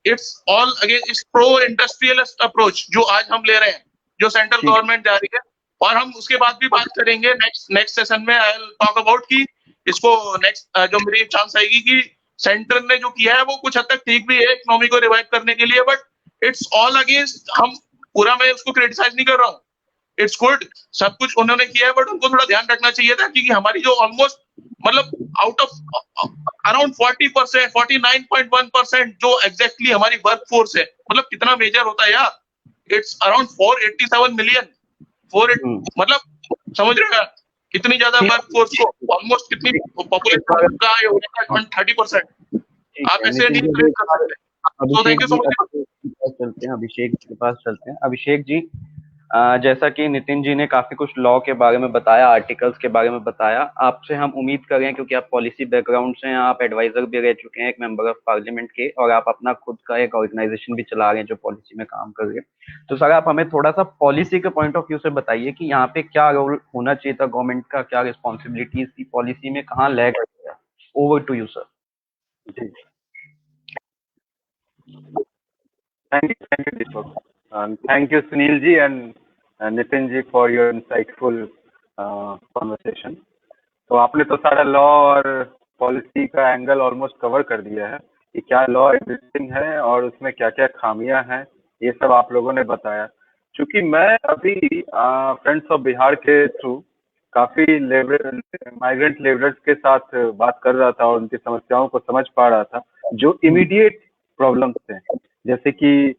इट्स ऑल अगेंस्ट इस प्रो इंडस्ट्रियलिस्ट अप्रोच जो आज हम ले रहे हैं, जो सेंट्रल गवर्नमेंट जा रही है। और हम उसके बाद भी बात करेंगे नेक्स्ट सेशन में, आई विल टॉक अबाउट कि इसको नेक्स्ट जो मेरी चांस आएगी कि सेंट्रल ने जो किया है वो कुछ हद तक ठीक भी है इकोनॉमी को रिवाइव करने के लिए, बट इट्स ऑल अगेंस्ट। हम पूरा मैं उसको क्रिटिसाइज नहीं कर रहा हूँ, इट्स गुड, सब कुछ उन्होंने किया है, बट उनको थोड़ा ध्यान रखना चाहिए था क्योंकि हमारी जो ऑलमोस्ट मतलब आउट ऑफ अराउंड 40%, 49.1% जो एग्जैक्टली हमारी वर्क फोर्स है, मतलब कितना मेजर होता है यार, इट्स अराउंड 487 मिलियन। मतलब समझ रहे हैं कितनी ज्यादा वर्कफोर्स को, ऑलमोस्ट कितनी पॉपुलेशन का ये हो जाता है 30%। आप ऐसे नहीं ट्रेन कर सकते। तो थैंक यू सो मच। चलते हैं अभिषेक के पास चलते हैं। अभिषेक जी, जैसा कि नितिन जी ने काफी कुछ लॉ के बारे में बताया, आर्टिकल्स के बारे में बताया, आपसे हम उम्मीद कर रहे हैं क्योंकि आप पॉलिसी बैकग्राउंड से हैं, आप एडवाइजर भी रह चुके हैं एक मेंबर ऑफ पार्लियामेंट के, और आप अपना खुद का एक ऑर्गेनाइजेशन भी चला रहे हैं जो पॉलिसी में काम कर रहे हैं। तो सर आप हमें थोड़ा सा पॉलिसी के पॉइंट ऑफ व्यू से बताइए कि यहाँ पे क्या रोल होना चाहिए था गवर्नमेंट का, क्या रिस्पॉन्सिबिलिटीज थी पॉलिसी में, कहाँ लैग है। Over to you sir. जी, thank you Deepak, and thank you Sunil ji and Nitin ji for your insightful conversation. तो आपने तो सारा लॉ और पॉलिसी का एंगल ऑलमोस्ट कवर कर दिया है कि क्या लॉ एग्जिस्टिंग है और उसमें क्या क्या खामियां हैं, ये सब आप लोगों ने बताया। क्योंकि मैं अभी फ्रेंड्स ऑफ बिहार के थ्रू काफी माइग्रेंट लेबरर्स के साथ बात कर रहा था और उनकी समस्याओं को समझ पा रहा था जो इमीडिएट प्रॉब्लम्स थे। जैसे कि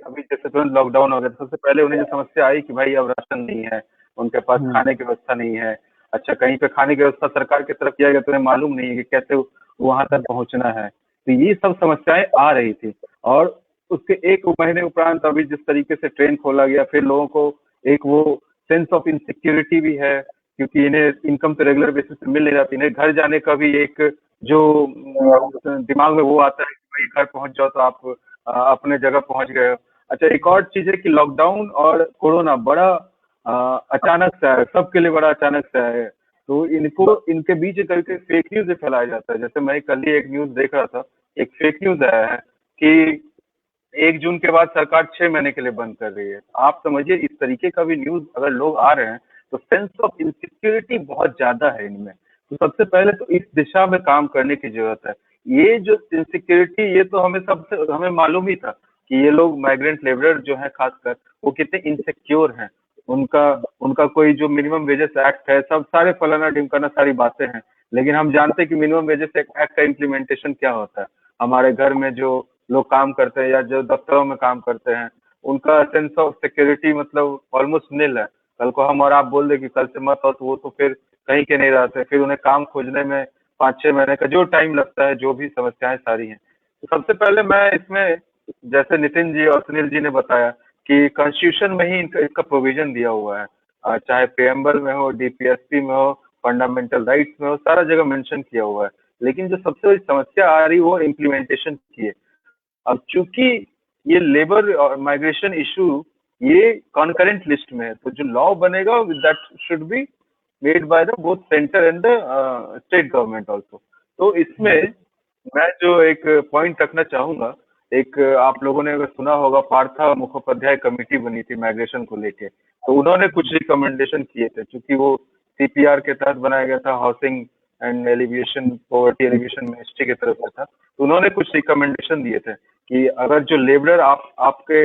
अभी जैसे तुरंत लॉकडाउन हो गया, सबसे पहले उन्हें जो समस्या आई कि भाई अब राशन नहीं है, उनके पास खाने की व्यवस्था नहीं है। अच्छा, कहीं पे खाने की व्यवस्था सरकार की तरफ किया गया तो उन्हें मालूम नहीं है कि कैसे वहां तक पहुंचना है। तो ये सब समस्याएं आ रही थी और उसके एक महीने उपरांत अभी जिस तरीके से ट्रेन खोला गया, फिर लोगों को एक वो सेंस ऑफ इनसिक्योरिटी भी है क्योंकि इन्हें इनकम तो रेगुलर बेसिस पे मिल नहीं जाती, इन्हें घर जाने का भी एक जो दिमाग में वो आता है कि भाई घर पहुंच जाओ तो आप अपने जगह पहुंच गए हो। अच्छा, एक और चीज है कि लॉकडाउन और कोरोना बड़ा अचानक से है, सबके लिए बड़ा अचानक से है। तो इनको इनके बीच करके फेक न्यूज फैलाया जाता है। जैसे मैं कल ही एक न्यूज देख रहा था, एक फेक न्यूज आया है कि 1 जून के बाद सरकार 6 महीने के लिए बंद कर रही है। आप समझिए इस तरीके का भी न्यूज अगर लोग आ रहे हैं तो सेंस ऑफ इनसिक्योरिटी बहुत ज्यादा है इनमें। तो सबसे पहले तो इस दिशा में काम करने की जरूरत है। ये जो इनसिक्योरिटी, ये तो हमें मालूम ही था कि ये लोग माइग्रेंट लेबरर जो है खासकर वो कितने इनसिक्योर हैं। उनका कोई जो मिनिमम वेजेस एक्ट है, सब सारे फलाना ढिमकाना सारी बातें हैं, लेकिन हम जानते हैं कि मिनिमम वेजेस एक्ट का इम्प्लीमेंटेशन क्या होता है। हमारे घर में जो लोग काम करते हैं या जो दफ्तरों में काम करते हैं, उनका सेंस ऑफ सिक्योरिटी मतलब ऑलमोस्ट निल है। कल को हम और आप बोल दे कि कल से मत हो, तो वो तो फिर कहीं के नहीं रहते, फिर उन्हें काम खोजने में 5-6 महीने का जो टाइम लगता है, जो भी समस्याएं सारी हैं। तो सबसे पहले मैं इसमें, जैसे नितिन जी और सुनील जी ने बताया कि कॉन्स्टिट्यूशन में ही इसका प्रोविजन दिया हुआ है, चाहे प्रेम्बल में हो, डीपीएसपी में हो, फंडामेंटल राइट्स में हो, सारा जगह मेंशन किया हुआ है। लेकिन जो सबसे बड़ी समस्या आ रही है वो इम्प्लीमेंटेशन की है। अब चूंकि ये लेबर और माइग्रेशन इशू ये कॉन्करेंट लिस्ट में है, तो जो लॉ बनेगा that should be made by the both centre and the state government also. तो इसमें मैं जो एक पॉइंट रखना चाहूंगा, एक आप लोगों ने अगर सुना होगा, पार्था मुखोपाध्याय कमेटी बनी थी माइग्रेशन को लेके, तो उन्होंने कुछ रिकमेंडेशन किए थे। क्योंकि वो सीपीआर के तहत बनाया गया था, housing and elevation poverty alleviation ministry की तरफ से था। तो उन्होंने कुछ रिकमेंडेशन दिए थे कि अगर जो लेबरर आपके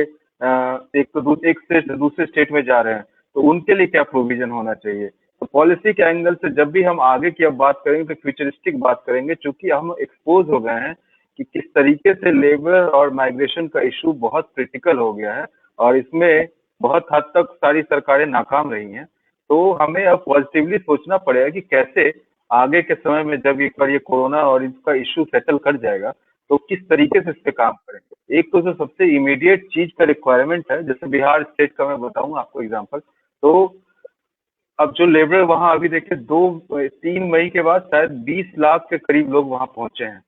एक स्टेट से दूसरे स्टेट में जा रहे हैं तो उनके लिए क्या प्रोविजन होना चाहिए। तो पॉलिसी के एंगल से जब भी हम आगे की अब बात करेंगे तो फ्यूचरिस्टिक बात करेंगे, चूंकि हम एक्सपोज हो गए हैं कि किस तरीके से लेबर और माइग्रेशन का इशू बहुत क्रिटिकल हो गया है और इसमें बहुत हद तक सारी सरकारें नाकाम रही हैं। तो हमें अब पॉजिटिवली सोचना पड़ेगा कि कैसे आगे के समय में जब एक बार ये कोरोना और इसका इशू सेटल कर जाएगा तो किस तरीके से इस पे काम करेंगे। एक तो जो सबसे इमीडिएट चीज का रिक्वायरमेंट है, जैसे बिहार स्टेट का मैं बताऊंगा आपको एग्जांपल, तो अब जो लेबर वहां अभी देखिए 2-3 मई के बाद शायद 20 लाख के करीब लोग वहां पहुंचे हैं।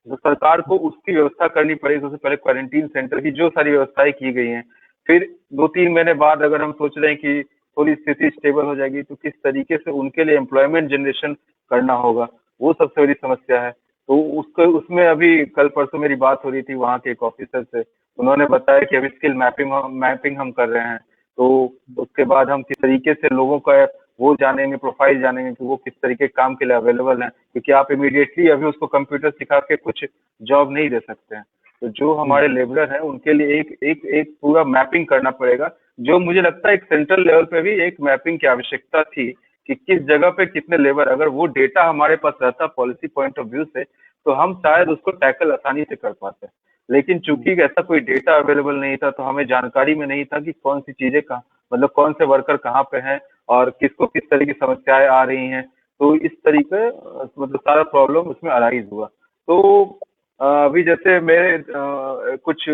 तो सरकार को उसकी व्यवस्था करनी पड़ेगी। सबसे पहले क्वारंटीन सेंटर की जो सारी व्यवस्थाएं की गई हैं, फिर 2-3 महीने बाद अगर हम सोच रहे हैं कि थोड़ी स्थिति स्टेबल हो जाएगी तो किस तरीके से उनके लिए एम्प्लॉयमेंट जनरेशन करना होगा, वो सबसे बड़ी समस्या है। तो उसमें अभी कल परसों मेरी बात हो रही थी वहाँ के एक ऑफिसर से, उन्होंने बताया कि अभी स्किल मैपिंग हम कर रहे हैं। तो उसके बाद हम किस तरीके से लोगों का वो जानेंगे, प्रोफाइल जानेंगे कि वो किस तरीके काम के लिए अवेलेबल है, क्योंकि आप इमीडिएटली अभी उसको कंप्यूटर सिखा के कुछ जॉब नहीं दे सकते हैं। तो जो हमारे लेबरर हैं उनके लिए एक पूरा मैपिंग करना पड़ेगा, जो मुझे लगता है एक सेंट्रल लेवल पे भी एक मैपिंग की आवश्यकता थी कि किस जगह पे कितने लेबर, अगर वो डेटा हमारे पास रहता पॉलिसी पॉइंट ऑफ व्यू से, तो हम शायद उसको टैकल आसानी से कर पाते। लेकिन चूंकि ऐसा कोई डेटा अवेलेबल नहीं था, तो हमें जानकारी में नहीं था कि कौन सी चीजें कहाँ, मतलब कौन से वर्कर कहाँ पे हैं और किसको किस तरह की समस्याएं आ रही हैं। तो इस तरीके मतलब सारा प्रॉब्लम उसमें अराइज हुआ। तो अभी जैसे मेरे कुछ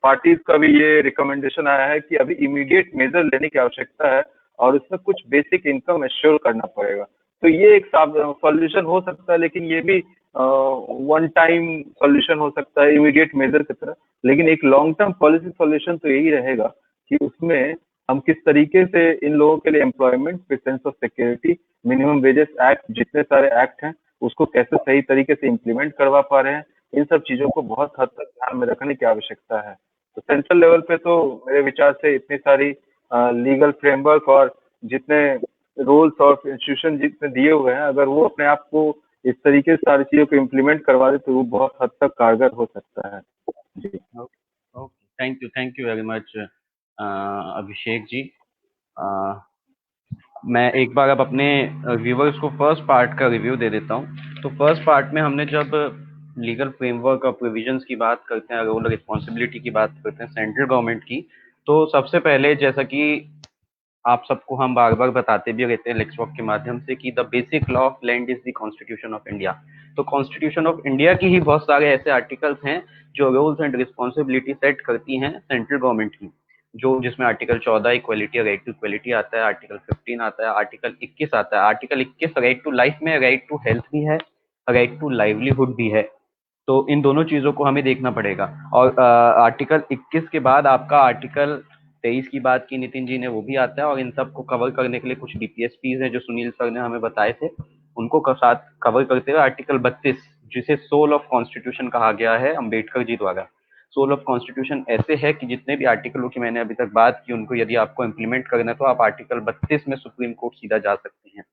पार्टीज का भी ये रिकमेंडेशन आया है कि अभी इमीडिएट मेजर लेने की आवश्यकता है और उसमें कुछ बेसिक इनकम एश्योर करना पड़ेगा। तो ये एक सॉल्यूशन हो सकता है, लेकिन ये भी वन टाइम सॉल्यूशन हो सकता है इमीडिएट मेजर की तरह। लेकिन एक लॉन्ग टर्म पॉलिसी सॉल्यूशन तो यही रहेगा कि उसमें हम किस तरीके से इन लोगों के लिए एम्प्लॉयमेंट, फिर sense of security, minimum wages act, जितने सारे एक्ट हैं उसको कैसे सही तरीके से इम्प्लीमेंट करवा पा रहे हैं, इन सब चीजों को बहुत हद तक ध्यान में रखने की आवश्यकता है। तो सेंट्रल लेवल पे तो मेरे विचार से इतनी सारी लीगल फ्रेमवर्क और जितने रूल्स और इंस्टीट्यूशन जितने दिए हुए हैं, अगर वो अपने आप को इस तरीके से सारी चीजों को इम्प्लीमेंट करवा दे तो वो बहुत हद तक कारगर हो सकता है। जी okay, thank you very much Abhishek ji. मैं एक बार अब अपने व्यूवर्स को फर्स्ट पार्ट का रिव्यू दे देता हूँ। तो फर्स्ट पार्ट में हमने जब लीगल फ्रेमवर्क और प्रोविजंस की बात करते हैं, रोल रिस्पॉन्सिबिलिटी की बात करते हैं सेंट्रल गवर्नमेंट की, तो सबसे पहले जैसा कि आप सबको हम बार बार बताते भी रहते हैं लेक्सवॉक के माध्यम से कि the basic law of land is the constitution of India. तो कॉन्स्टिट्यूशन ऑफ इंडिया की ही बहुत सारे ऐसे आर्टिकल्स हैं जो रूल्स एंड रिस्पॉन्सिबिलिटी सेट करती हैं सेंट्रल गवर्नमेंट की, जो जिसमें आर्टिकल 14 इक्वलिटी और राइट टू इक्वलिटी आता है, आर्टिकल 15 आता है, आर्टिकल 21 आता है। आर्टिकल 21 राइट टू लाइफ में राइट टू हेल्थ भी है, राइट टू लाइवलीहुड भी है। तो इन दोनों चीजों को हमें देखना पड़ेगा। और आर्टिकल 21 के बाद आपका आर्टिकल 23 की बात की नितिन जी ने, वो भी आता है। और इन सब को कवर करने के लिए कुछ डीपीएसपीज है जो सुनील सर ने हमें बताए थे, उनको साथ कवर करते हुए आर्टिकल 32, जिसे सोल ऑफ कॉन्स्टिट्यूशन कहा गया है अम्बेडकर जी द्वारा। सोल ऑफ कॉन्स्टिट्यूशन ऐसे है कि जितने भी आर्टिकलों की मैंने अभी तक बात की, उनको यदि आपको इम्प्लीमेंट करना है तो आप आर्टिकल 32 में सुप्रीम कोर्ट सीधा जा सकते हैं।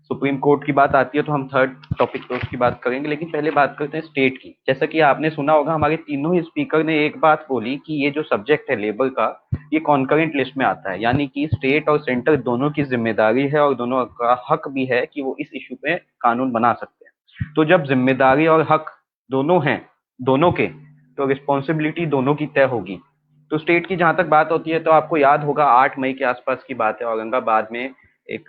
सुप्रीम कोर्ट की बात आती है तो हम थर्ड टॉपिक पे उसकी बात करेंगे, लेकिन पहले बात करते हैं स्टेट की। जैसा कि आपने सुना होगा, हमारे तीनों ही स्पीकर ने एक बात बोली कि ये जो सब्जेक्ट है लेबर का, ये कॉन्करेंट लिस्ट में आता है, यानी कि स्टेट और सेंटर दोनों की जिम्मेदारी है और दोनों का हक भी है कि वो इस इशू पे कानून बना सकते हैं। तो जब जिम्मेदारी और हक दोनों हैं दोनों के, तो रिस्पॉन्सिबिलिटी दोनों की तय होगी। तो स्टेट की जहां तक बात होती है, तो आपको याद होगा 8 मई के आसपास की बात है, औरंगाबाद में एक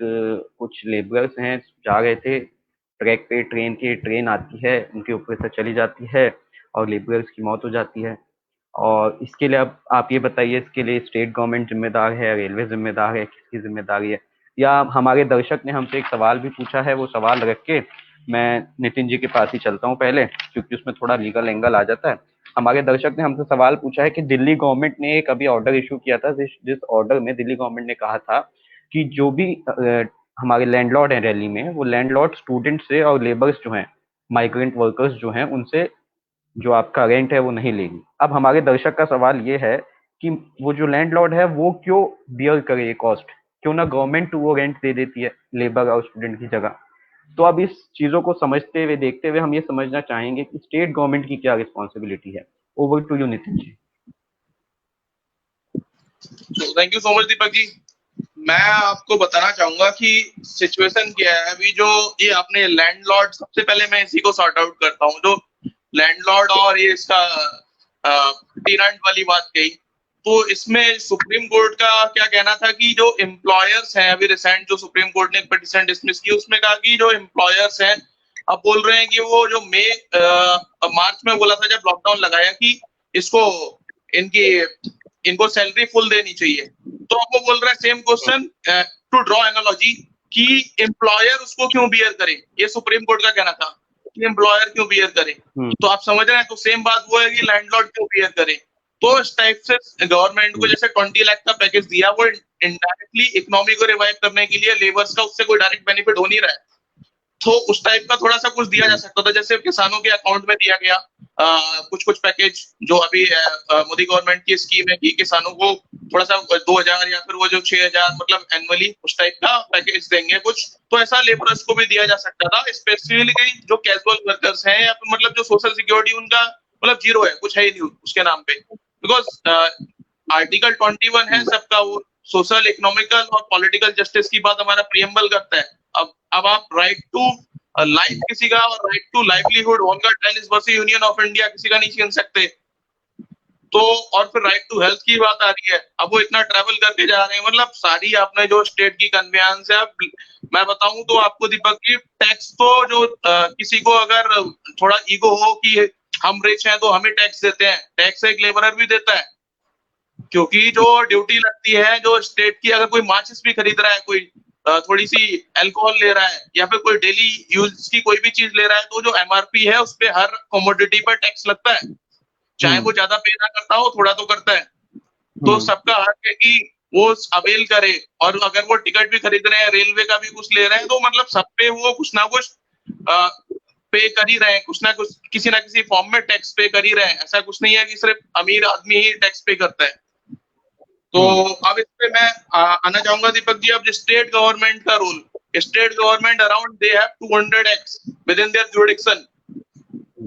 कुछ लेबरर्स हैं, जा रहे थे ट्रैक पे, ट्रेन आती है, उनके ऊपर से चली जाती है और लेबरर्स की मौत हो जाती है। और इसके लिए अब आप ये बताइए, इसके लिए स्टेट गवर्नमेंट जिम्मेदार है, रेलवे जिम्मेदार है, किसकी जिम्मेदारी है? या हमारे दर्शक ने हमसे एक सवाल भी पूछा है, वो सवाल रख के मैं नितिन जी के पास ही चलता हूँ पहले, क्योंकि उसमें थोड़ा लीगल एंगल आ जाता है। हमारे दर्शक ने हमसे सवाल पूछा है कि दिल्ली गवर्नमेंट ने एक अभी ऑर्डर इशू किया था, जिस ऑर्डर में दिल्ली गवर्नमेंट ने कहा था कि जो भी हमारे लैंडलॉर्ड हैं दिल्ली में, वो लैंडलॉर्ड स्टूडेंट से और लेबर्स जो हैं, माइग्रेंट वर्कर्स जो हैं, उनसे जो आपका रेंट है वो नहीं लेगी। अब हमारे दर्शक का सवाल ये है कि वो जो लैंडलॉर्ड है वो क्यों बियर करे ये कॉस्ट, क्यों ना गवर्नमेंट वो रेंट दे देती है लेबर और स्टूडेंट की जगह। तो अब इस चीजों को समझते हुए, देखते हुए हम ये समझना चाहेंगे कि स्टेट गवर्नमेंट की क्या रिस्पॉन्सिबिलिटी है। Over to you Nitin ji. Thank you so much Deepak ji. मैं आपको बताना चाहूंगा कि सिचुएशन क्या है अभी। जो ये आपने लैंडलॉर्ड, सबसे पहले मैं इसी को सॉर्ट आउट करता हूँ। जो लैंडलॉर्ड और ये इसका टेनेंट वाली बात कही, तो इसमें सुप्रीम कोर्ट का क्या कहना था कि जो एम्प्लॉयर्स हैं, अभी रिसेंट जो सुप्रीम कोर्ट ने एक पिटीशन डिसमिस की, उसमें कहा कि जो एम्प्लॉयर्स हैं, अब बोल रहे हैं कि वो जो मार्च में बोला था जब लॉकडाउन लगाया कि इसको इनको सैलरी फुल देनी चाहिए, तो अब वो बोल रहे हैं same question to draw analogy कि एम्प्लॉयर उसको क्यों बियर करे। ये सुप्रीम कोर्ट का कहना था कि एम्प्लॉयर क्यों बियर करे। तो आप समझ रहे हैं, तो सेम बात वो है कि लैंडलॉर्ड क्यों बियर करे। तो इस टाइप से गवर्नमेंट को जैसे 20 लाख का पैकेज दिया, वो इनडायरेक्टली इकोनॉमी को रिवाइव करने के लिए लेबर्स का उससे कोई डायरेक्ट बेनिफिट हो नहीं रहा है। तो उस टाइप का थोड़ा सा कुछ दिया जा सकता था, जैसे किसानों के अकाउंट में दिया गया कुछ पैकेज, जो अभी मोदी गवर्नमेंट की स्कीम है कि किसानों को थोड़ा सा 2000 या फिर वो जो 6000 मतलब एनुअली उस टाइप का पैकेज देंगे कुछ। तो ऐसा लेबरर्स को भी दिया जा सकता था, स्पेसिफिकली जो कैजुअल वर्कर्स हैं या फिर मतलब जो सोशल सिक्योरिटी उनका मतलब जीरो है, कुछ है ही नहीं उसके नाम पे। बिकॉज आर्टिकल 21 है सबका, वो सोशल, इकोनॉमिकल और पॉलिटिकल जस्टिस की बात हमारा प्रीएम्बल करता है। अब आप राइट टू लाइफ किसी का और राइट टू लाइवलीहुड होगा, tennis versus union of India किसी का नहीं छीन सकते। तो और फिर राइट टू हेल्थ की बात आ रही है, अब वो इतना ट्रैवल करके जा रहे हैं, मतलब सारी आपने जो स्टेट की कन्वेंस है, मैं बताऊं तो आपको दीपक की टैक्स तो जो किसी को अगर थोड़ा ईगो हो कि हम रिच हैं तो हमें टैक्स देते हैं, टैक्स एक लेबरर भी देता है, क्योंकि जो ड्यूटी लगती है जो स्टेट की, अगर कोई माचिस भी खरीद रहा है, कोई थोड़ी सी अल्कोहल ले रहा है या फिर कोई डेली यूज की कोई भी चीज ले रहा है, तो जो एमआरपी है उस पे हर कमोडिटी पर टैक्स लगता है, चाहे वो ज्यादा पे ना करता हो, थोड़ा तो करता है। तो सबका हक है कि वो अवेल करे, और अगर वो टिकट भी खरीद रहे हैं, रेलवे का भी कुछ ले रहे हैं, तो मतलब सब पे वो कुछ ना कुछ पे कर ही रहे हैं, कुछ ना कुछ किसी ना किसी फॉर्म में टैक्स पे कर ही रहे हैं। ऐसा कुछ नहीं है कि सिर्फ अमीर आदमी ही टैक्स पे करता है। तो अब इस पे मैं आना चाहूंगा दीपक जी, अब स्टेट गवर्नमेंट का role, state government around they have 200 acts within their jurisdiction,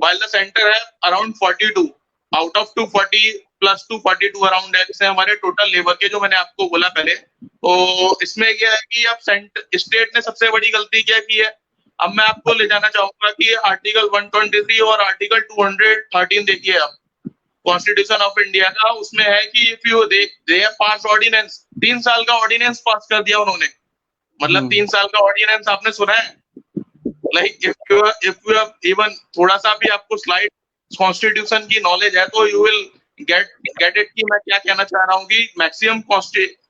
while the center है around 42 out of 240 plus 242 around acts है हमारे टोटल लेबर के, जो मैंने आपको बोला पहले। तो इसमें क्या है कि अब स्टेट ने सबसे बड़ी गलती क्या की है, अब मैं आपको ले जाना चाहूंगा कि आर्टिकल 123 और आर्टिकल 213 देखिए आप कॉन्स्टिट्यूशन ऑफ इंडिया का, उसमें है कि if you they have pass ordinance, 3 साल का ऑर्डिनेंस पास कर दिया उन्होंने, मतलब 3 साल का ऑर्डिनेंस आपने सुना है, like if you have even थोड़ा सा भी आपको स्लाइड कॉन्स्टिट्यूशन की नॉलेज है तो यू विल गेट इट कि मैं क्या कहना चाह रहा हूँ कि मैक्सिमम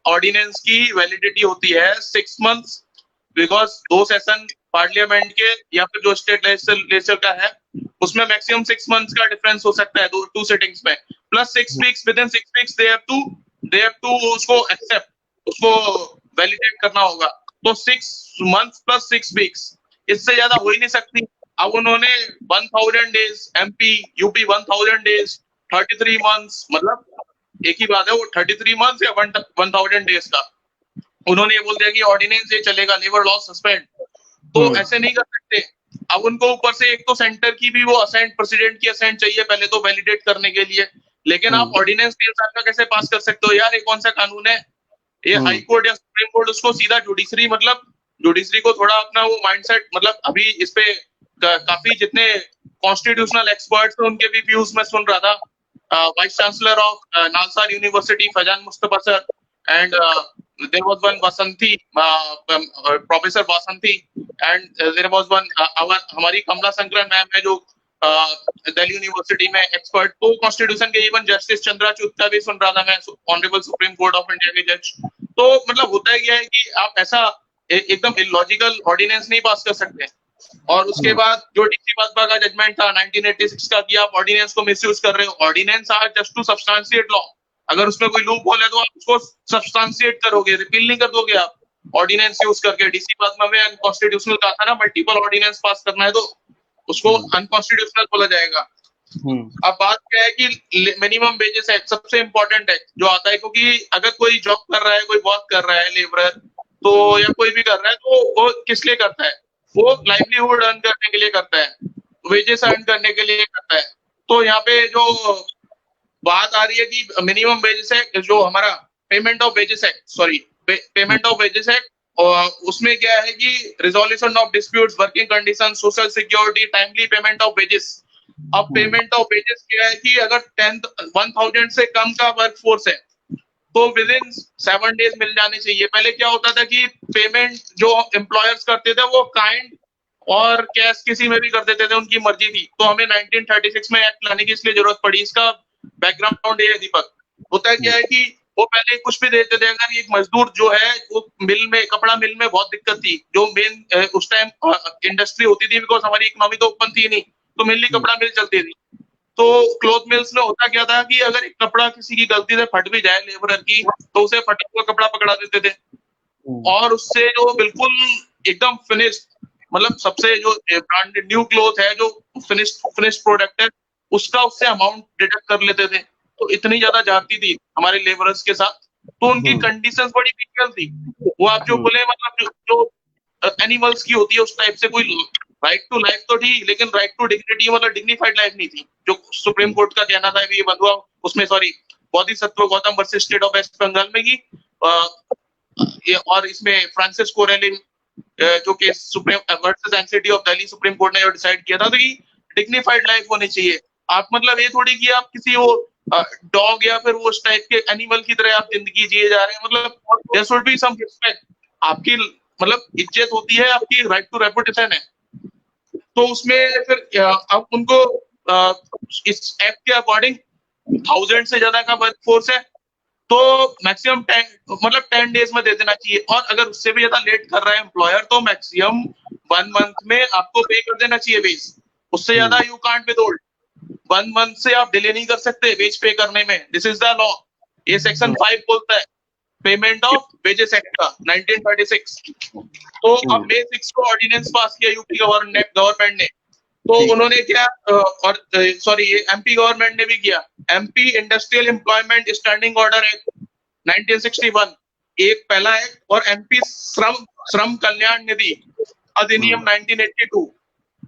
ऑर्डिनेंस की वैलिडिटी होती है 6 मंथ्स, बिकॉज 2 सेशन पार्लियामेंट के या फिर जो स्टेट लेजिस्लेचर का है उसमें मैक्सिमम 6 मंथ्स का डिफरेंस हो सकता है 2 सिटिंग्स में, plus 6 weeks, within 6 weeks they have to उसको एक्सेप्ट, उसको वैलिडेट करना होगा। तो 6 मंथ्स प्लस 6 वीक्स, इससे ज्यादा हो ही नहीं सकती। अब उन्होंने 1000 days MP UP 1000 days 33 months, मतलब एक ही बात है वो 33 मंथ्स या 1000 डेज का, उन्होंने ये बोल दिया कि ऑर्डिनेंस ये चलेगा, लेबर लॉ सस्पेंड। तो ऐसे नहीं कर सकते। अब उनको ऊपर से एक तो सेंटर की भी वो असेंट, प्रेसिडेंट की असेंट चाहिए पहले तो वैलिडेट करने के लिए, लेकिन आप ऑर्डिनेंस 3 साल का कैसे पास कर सकते हो यार, ये कौन सा कानून है? ये हाई कोर्ट या सुप्रीम कोर्ट उसको सीधा जुडिशरी, मतलब जुडिशरी को थोड़ा अपना वो माइंडसेट, मतलब अभी इस पे काफी जितने कॉन्स्टिट्यूशनल एक्सपर्ट्स थे उनके भी व्यूज में सुन रहा था, vice chancellor of NALSAR university Faizan Mustafa sir, and there was one Vasanthi, Professor Vasanthi, and there was one हमारी कमला शंकरन मैम है जो दिल्ली यूनिवर्सिटी में एक्सपर्ट, तो कॉन्स्टिट्यूशन के इवन जस्टिस चंद्राचूड का भी सुन रहा था मैं, honourable supreme court of India के जज। तो मतलब होता है क्या है कि आप ऐसा एकदम इलॉजिकल ऑर्डिनेंस नहीं पास कर सकते। और उसके बाद जो डीसी बाजवा का जजमेंट था 1986 का कि आप ऑर्डिनेंस को मिसयूज कर रहे हो, ordinance are just to substantiate law, अगर उसमें कोई लूप होल है तो आप उसको सब्सटेंशिएट करोगे, रिपील नहीं कर दोगे आप ऑर्डिनेंस यूज करके। डीसी बाजवा में अनकॉन्स्टिट्यूशनल कहा था ना, मल्टीपल ऑर्डिनेंस पास करना है तो उसको अनकॉन्स्टिट्यूशनल बोला जाएगा। अब बात क्या है कि मिनिमम वेजेस एक्ट सबसे इंपॉर्टेंट है जो आता है, क्योंकि अगर कोई जॉब कर रहा है, कोई वर्क कर रहा है लेबरर, तो या कोई भी कर रहा है तो वो किस लिए करता है, वो लाइवलीहुड अर्न करने के लिए करता है, वेजेस अर्न करने के लिए करता है। तो यहाँ पे जो बात आ रही है कि मिनिमम वेजेस एक्ट, जो हमारा payment of wages act, sorry payment of wages act, और उसमें क्या है कि resolution of disputes, working condition, social security, timely payment of wages. अब पेमेंट ऑफ वेजेस क्या है कि अगर 1000 से कम का वर्क फोर्स है तो विद इन 7 डेज मिल जाने चाहिए। पहले क्या होता था कि पेमेंट जो एम्प्लॉयर्स करते थे वो काइंड और कैश किसी में भी कर देते थे, उनकी मर्जी थी। तो हमें 1936 में एक्ट लाने की इसलिए जरूरत पड़ी। इसका बैकग्राउंड ये है दीपक, होता है क्या है कि वो पहले कुछ भी देते थे, अगर एक मजदूर जो है वो मिल में, कपड़ा मिल में बहुत दिक्कत थी, जो मेन उस टाइम इंडस्ट्री होती थी, बिकॉज हमारी इकोनॉमी तो ओपन थी नहीं, तो मेनली कपड़ा मिल चलती थी। तो क्लॉथ मिल्स में होता क्या था कि अगर एक कपड़ा किसी की गलती से फट भी जाए लेबरर की, तो उसे फटा हुआ कपड़ा पकड़ा देते थे, और उससे जो बिल्कुल एकदम फिनिश्ड, मतलब सबसे जो ब्रांडेड न्यू क्लॉथ है, जो फिनिश्ड प्रोडक्ट है, उसका उससे अमाउंट डिडक्ट कर लेते थे। तो इतनी ज्यादा जाती थी हमारे लेबरर्स के साथ, तो उनकी कंडीशंस बड़ी डिफिकल्ट थी। वो आप जो बोले, मतलब जो एनिमल्स की होती है उस टाइप से, कोई राइट टू लाइफ तो थी, लेकिन राइट टू डिग्निटी, मतलब डिग्निफाइड लाइफ नहीं थी, जो सुप्रीम कोर्ट का कहना था ये बंद हुआ उसमें, sorry Bodhisattva Gautam versus state of West Bengal में की, और इसमें फ्रांसिस कोरेलिन जो case supreme versus NCT of Delhi supreme court ने डिसाइड किया था, तो कि डिग्निफाइड लाइफ होनी चाहिए। आप मतलब ये थोड़ी कि आप किसी वो डॉग या फिर वो उस टाइप के एनिमल की तरह आप जिंदगी जिए जा रहे हैं। मतलब there should be some respect. आपकी मतलब इज्जत होती है, आपकी राइट टू रेपुटेशन है। तो उसमें फिर अब उनको इस एक्ट के अकॉर्डिंग 1000 से ज्यादा का वर्क फोर्स है तो मैक्सिमम 10 डेज में दे देना चाहिए। और अगर उससे भी ज्यादा लेट कर रहा है एम्प्लॉयर तो मैक्सिमम 1 मंथ में आपको पे कर देना चाहिए वेज। उससे ज्यादा यू कांट विदहोल्ड। 1 मंथ से आप डिले नहीं कर सकते वेज पे करने में। This is the law. ये सेक्शन 5 बोलता है पेमेंट ऑफ वेजेस एक्ट का 1936। तो अब May 6 को ऑर्डिनेंस पास किया यूपी गवर्नमेंट ने। तो उन्होंने क्या और सॉरी ये एमपी गवर्नमेंट ने भी किया। MP industrial employment standing order act 1961 एक पहला एक्ट, और एमपी श्रम कल्याण निधि अधिनियम 1982।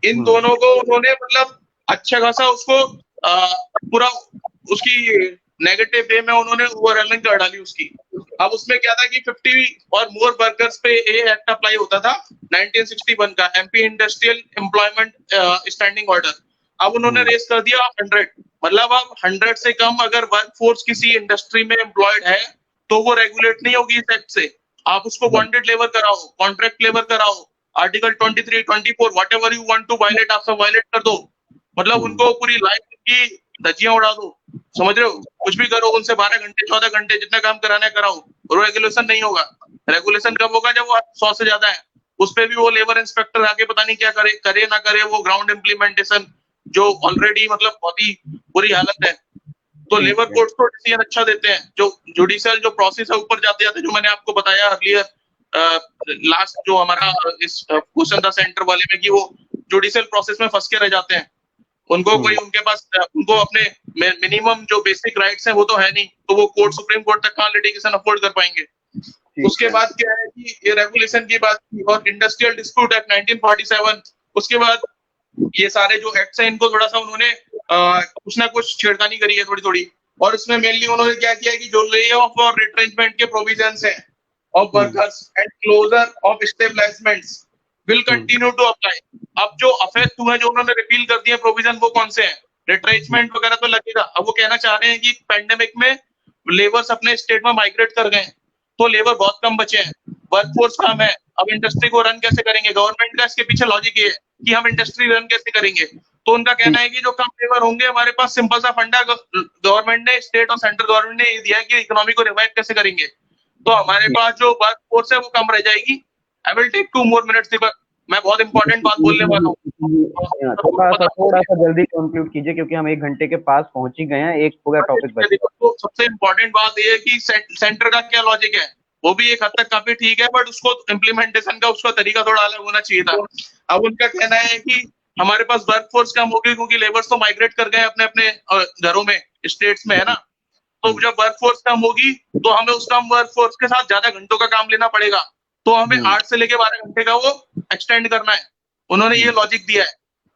इन दोनों को उन्होंने मतलब अच्छा खासा उसको पूरा उसकी नेगेटिव वे में उन्होंने ओवरऑलिंग कर डाली उसकी। अब उसमें क्या था कि 50 और मोर वर्कर्स पे ये एक्ट अप्लाई होता था 1961 का MP industrial employment standing order. अब उन्होंने रेस कर दिया 100। मतलब अब 100 से कम अगर वर्क फोर्स किसी इंडस्ट्री में एम्प्लॉयड है तो वो रेगुलेट नहीं होगी इस एक्ट से। आप उसको बॉन्डेड लेबर कराओ, कॉन्ट्रैक्ट लेबर कराओ, article 23, 24 whatever you want to violate आप सब वायलेट कर दो। मतलब उनको पूरी लाइफ की धज्जियां उड़ा दो, समझ रहे हो? कुछ भी करो उनसे 12 घंटे 14 घंटे जितना काम कराना है कराओ। रेगुलेशन नहीं होगा। रेगुलेशन कब होगा? जब वो 100 से ज्यादा है। उस पे भी वो लेबर इंस्पेक्टर आके पता नहीं क्या करे ना करे। वो ग्राउंड इम्प्लीमेंटेशन जो ऑलरेडी मतलब बहुत ही बुरी हालत है। तो लेबर कोर्ट्स तो डिसीजन अच्छा देते हैं। जो जुडिशियल जो प्रोसेस है ऊपर जाते जाते जो मैंने आपको बताया अर्लियर लास्ट जो हमारा इस क्वेश्चन था सेंटर वाले में कि वो जुडिशियल प्रोसेस में फंस के रह जाते हैं। उनको कोई उनके पास उनको अपने मिनिमम जो बेसिक राइट्स हैं वो तो है नहीं। तो वो कोर्ट सुप्रीम कोर्ट तक कहाँ लिटिगेशन अफोर्ड कर पाएंगे? उसके बाद क्या है कि ये रेगुलेशन की बात की और इंडस्ट्रियल डिस्प्यूट एक्ट 1947। उसके बाद ये सारे जो एक्ट्स हैं इनको थोड़ा सा उन्होंने कुछ ना कुछ छेड़खानी करी है थोड़ी थोड़ी। और इसमें मेनली उन्होंने क्या किया कि जो ले ऑफ और रिट्रेंचमेंट के प्रोविजंस हैं of workers and closure of establishments will continue to apply. अब जो अफेक्ट हुए जो उन्होंने रिपील कर दिए प्रोविजन वो कौन से हैं? रिट्रेंचमेंट वगैरह तो लगेगा। अब वो कहना चाह रहे हैं कि पैंडेमिक में लेबर्स अपने स्टेट में माइग्रेट कर गए तो लेबर बहुत कम बचे हैं, वर्कफोर्स कम है। अब इंडस्ट्री को रन कैसे करेंगे? गवर्नमेंट का इसके पीछे लॉजिक ये है कि हम इंडस्ट्री रन कैसे करेंगे। तो उनका कहना है कि जो कम लेबर होंगे हमारे पास सिंपल सा फंडा गवर्नमेंट ने स्टेट और सेंट्रल गवर्नमेंट ने ये दिया है कि इकोनॉमी को रिवाइव कैसे करेंगे। तो हमारे पास जो वर्क फोर्स है वो कम रह जाएगी। I will take 2 more minutes Deepak. मैं बहुत इंपॉर्टेंट बात बोलने वाला हूँ। थोड़ा सा जल्दी कंक्लूड कीजिए क्योंकि हम 1 घंटे के पास पहुंच ही गए हैं। एक पूरा टॉपिक बचा। तो सबसे इम्पोर्टेंट बात ये है कि सेंटर का क्या लॉजिक है। वो भी एक हद तक काफी ठीक है बट उसको इम्प्लीमेंटेशन का उसका तरीका थोड़ा अलग होना चाहिए था। अब उनका कहना है कि हमारे पास वर्क फोर्स कम होगी क्योंकि लेबर्स तो माइग्रेट कर गए अपने अपने घरों में, स्टेट्स में, है ना। तो जब वर्क फोर्स कम होगी तो हमें उस कम वर्क फोर्स के साथ ज्यादा घंटों का काम लेना पड़ेगा। तो हमें 8 से लेके 12 घंटे का वो एक्सटेंड करना है। उन्होंने ये लॉजिक दिया है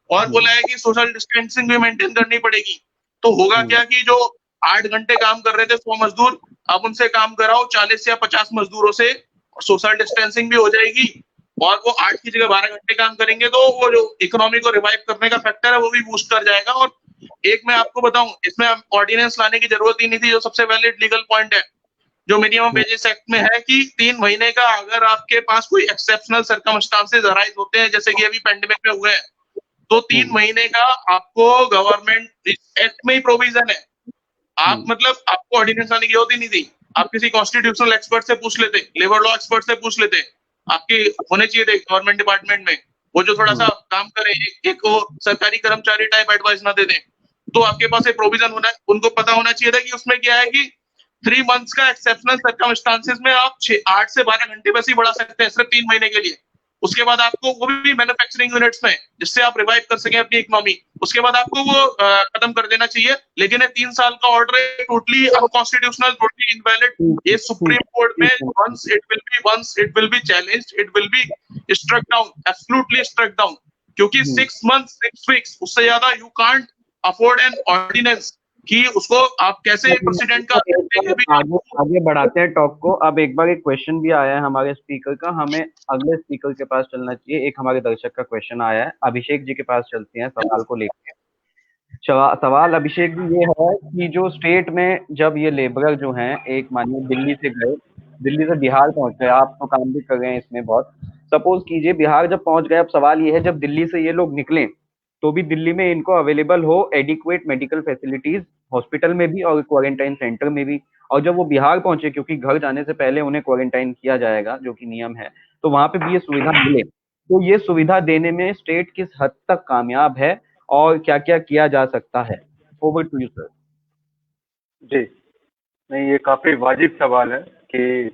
और बोला है कि सोशल डिस्टेंसिंग भी मेंटेन करनी पड़ेगी। तो होगा क्या कि जो 8 घंटे काम कर रहे थे 100 मजदूर, अब उनसे काम कराओ 40 या 50 मजदूरों से, सोशल डिस्टेंसिंग भी हो जाएगी और वो 8 की जगह 12 घंटे काम करेंगे तो वो जो इकोनॉमी को रिवाइव करने का फैक्टर है वो भी बूस्ट कर जाएगा। और एक मैं आपको बताऊं, इसमें ऑर्डिनेंस लाने की जरूरत ही नहीं थी। जो सबसे वैलिड लीगल पॉइंट है जो मिनिमम वेजेस एक्ट में है कि 3 महीने का अगर आपके पास कोई एक्सेप्शनल सर्कमस्टांसेस अराइज होते हैं जैसे कि अभी पेंडेमिक में हुए हैं तो 3 महीने का आपको गवर्नमेंट एक्ट में ही प्रोविजन है। आप मतलब आपको ऑर्डिनेंस लाने की जरूरत ही नहीं थी। आप किसी कॉन्स्टिट्यूशनल एक्सपर्ट से पूछ लेते, लेबर लॉ एक्सपर्ट से पूछ लेते, आपके होने चाहिए थे गवर्नमेंट डिपार्टमेंट में वो जो थोड़ा सा काम करे, एक वो सरकारी कर्मचारी टाइप एडवाइस ना दे दें। तो आपके पास एक प्रोविजन होना है, उनको पता होना चाहिए था कि उसमें क्या है कि 3 months का एक्सेप्शनल सर्कमस्टांसेस में आप 8 से 12 घंटे बस ही बढ़ा सकते हैं सिर्फ 3 महीने के लिए। उसके बाद आपको वो भी मैन्युफैक्चरिंग यूनिट्स में जिससे आप रिवाइव कर सकें अपनी इकोनॉमी, उसके बाद आपको वो खत्म कर देना चाहिए। लेकिन ये 3 साल का ऑर्डर है टोटली अनकॉन्स्टिट्यूशनल, टोटली इनवैलिड। ये सुप्रीम कोर्ट में once it will be challenged, it will be struck down, absolutely struck down, क्योंकि 6 months 6 weeks उससे ज्यादा you can't afford an ordinance कि उसको आप कैसे प्रेसिडेंट का आगे बढ़ाते हैं टॉक को। अब एक बार एक क्वेश्चन भी आया है हमारे स्पीकर का, हमें अगले स्पीकर के पास चलना चाहिए। एक हमारे दर्शक का क्वेश्चन आया है, अभिषेक जी के पास चलते हैं सवाल को लेकर। सवाल अभिषेक जी ये है कि जो स्टेट में जब ये लेबरर जो हैं, एक मानिए दिल्ली से गए, दिल्ली से बिहार पहुंच गए, आप तो काम भी कर रहे हैं इसमें बहुत, सपोज कीजिए बिहार जब पहुंच गए, अब सवाल ये है जब दिल्ली से ये लोग निकले तो भी दिल्ली में इनको अवेलेबल हो एडिक्वेट मेडिकल फैसिलिटीज, हॉस्पिटल में भी और क्वारंटाइन सेंटर में भी, और जब वो बिहार पहुंचे क्योंकि घर जाने से पहले उन्हें क्वारंटाइन किया जाएगा जो कि नियम है, तो वहां पे भी ये सुविधा मिले, तो ये सुविधा देने में स्टेट किस हद तक कामयाब है और क्या क्या किया जा सकता है? Over to you sir. जी, नहीं ये काफी वाजिब सवाल है कि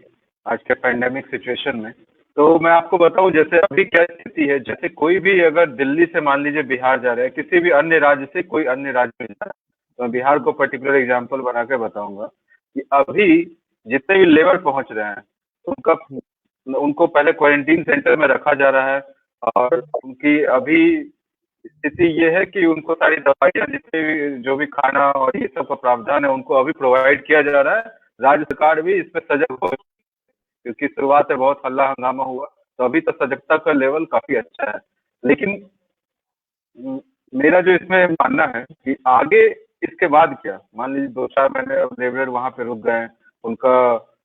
आज के पैंडेमिक सिचुएशन में, तो मैं आपको बताऊं जैसे अभी क्या स्थिति है, जैसे कोई भी अगर दिल्ली से मान लीजिए बिहार जा रहा है, किसी भी अन्य राज्य से कोई अन्य राज्य में जा रहा है, तो मैं बिहार को पर्टिकुलर एग्जांपल बना के बताऊंगा कि अभी जितने भी लेबर पहुंच रहे हैं उनका उनको पहले क्वारंटीन सेंटर में रखा जा रहा है, और उनकी अभी स्थिति ये है कि उनको सारी दवाइयाँ, जितने भी जो भी खाना और ये सब का प्रावधान है उनको अभी प्रोवाइड किया जा रहा है। राज्य सरकार भी इसमें सजग हो, क्योंकि शुरुआत में बहुत हल्ला हंगामा हुआ, तो अभी तो सजगता का लेवल काफी अच्छा है। लेकिन मेरा जो इसमें मानना है कि आगे इसके बाद क्या, मान लीजिए 2-4 महीने अब लेबर वहां पे रुक गए, उनका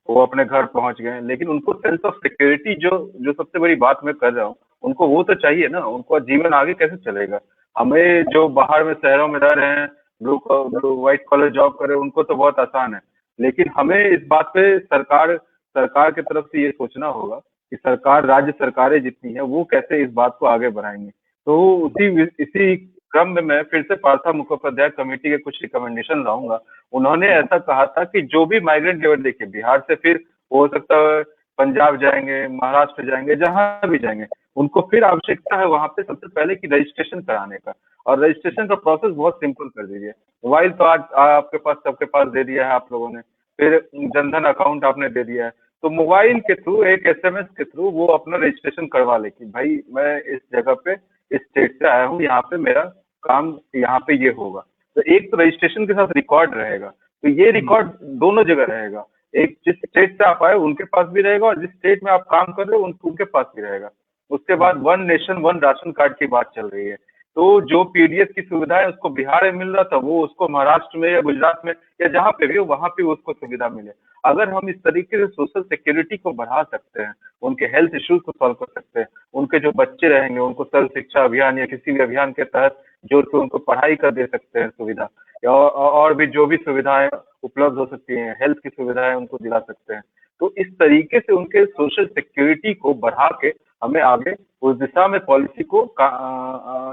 वो अपने घर पहुंच गए, लेकिन उनको सेंस ऑफ सिक्योरिटी जो जो सबसे बड़ी बात मैं कर रहा हूँ, उनको वो तो चाहिए ना, उनको जीवन आगे कैसे चलेगा। हमें जो बाहर में शहरों में रह रहे हैं, ब्लू व्हाइट कॉलर जॉब कर रहे हैं, उनको तो बहुत आसान है, लेकिन हमें इस बात पे सरकार सरकार की तरफ से ये सोचना होगा कि सरकार, राज्य सरकारें जितनी है वो कैसे इस बात को आगे बढ़ाएंगी। तो इसी क्रम में मैं फिर से पार्था मुखोपाध्याय कमेटी के कुछ रिकमेंडेशन लाऊंगा। उन्होंने ऐसा कहा था कि जो भी माइग्रेंट लेबर, देखिए बिहार से फिर हो सकता है पंजाब जाएंगे, महाराष्ट्र जाएंगे, जहां भी जाएंगे, उनको फिर आवश्यकता है वहां पे सबसे पहले की रजिस्ट्रेशन कराने का, और रजिस्ट्रेशन का प्रोसेस बहुत सिंपल कर दीजिए। मोबाइल तो आज आपके पास, सबके पास दे दिया है आप लोगों ने, फिर जनधन अकाउंट आपने दे दिया है, तो मोबाइल के थ्रू, एक एसएमएस के थ्रू वो अपना रजिस्ट्रेशन करवा ले कि भाई मैं इस जगह पे, इस स्टेट से आया हूँ, यहाँ पे मेरा काम, यहाँ पे ये होगा। तो एक तो रजिस्ट्रेशन के साथ रिकॉर्ड रहेगा, तो ये रिकॉर्ड दोनों जगह रहेगा, एक जिस स्टेट से आप आए उनके पास भी रहेगा, और जिस स्टेट में आप काम कर रहे हो उनके पास भी रहेगा। उसके बाद one nation one ration card की बात चल रही है, तो जो पीडीएस की सुविधा है उसको बिहार में मिल रहा था, वो उसको महाराष्ट्र में या गुजरात में या जहाँ पे भी हो वहां पे उसको सुविधा मिले। अगर हम इस तरीके से सोशल सिक्योरिटी को बढ़ा सकते हैं, उनके हेल्थ इश्यूज को सॉल्व कर सकते हैं, उनके जो बच्चे रहेंगे उनको सर्व शिक्षा अभियान या किसी भी अभियान के तहत जोड़ के उनको पढ़ाई कर दे सकते हैं सुविधा, या और भी जो भी सुविधाएं उपलब्ध हो सकती हैं, हेल्थ की सुविधाएं उनको दिला सकते हैं। तो इस तरीके से उनके सोशल सिक्योरिटी को बढ़ा के हमें आगे उस दिशा में पॉलिसी को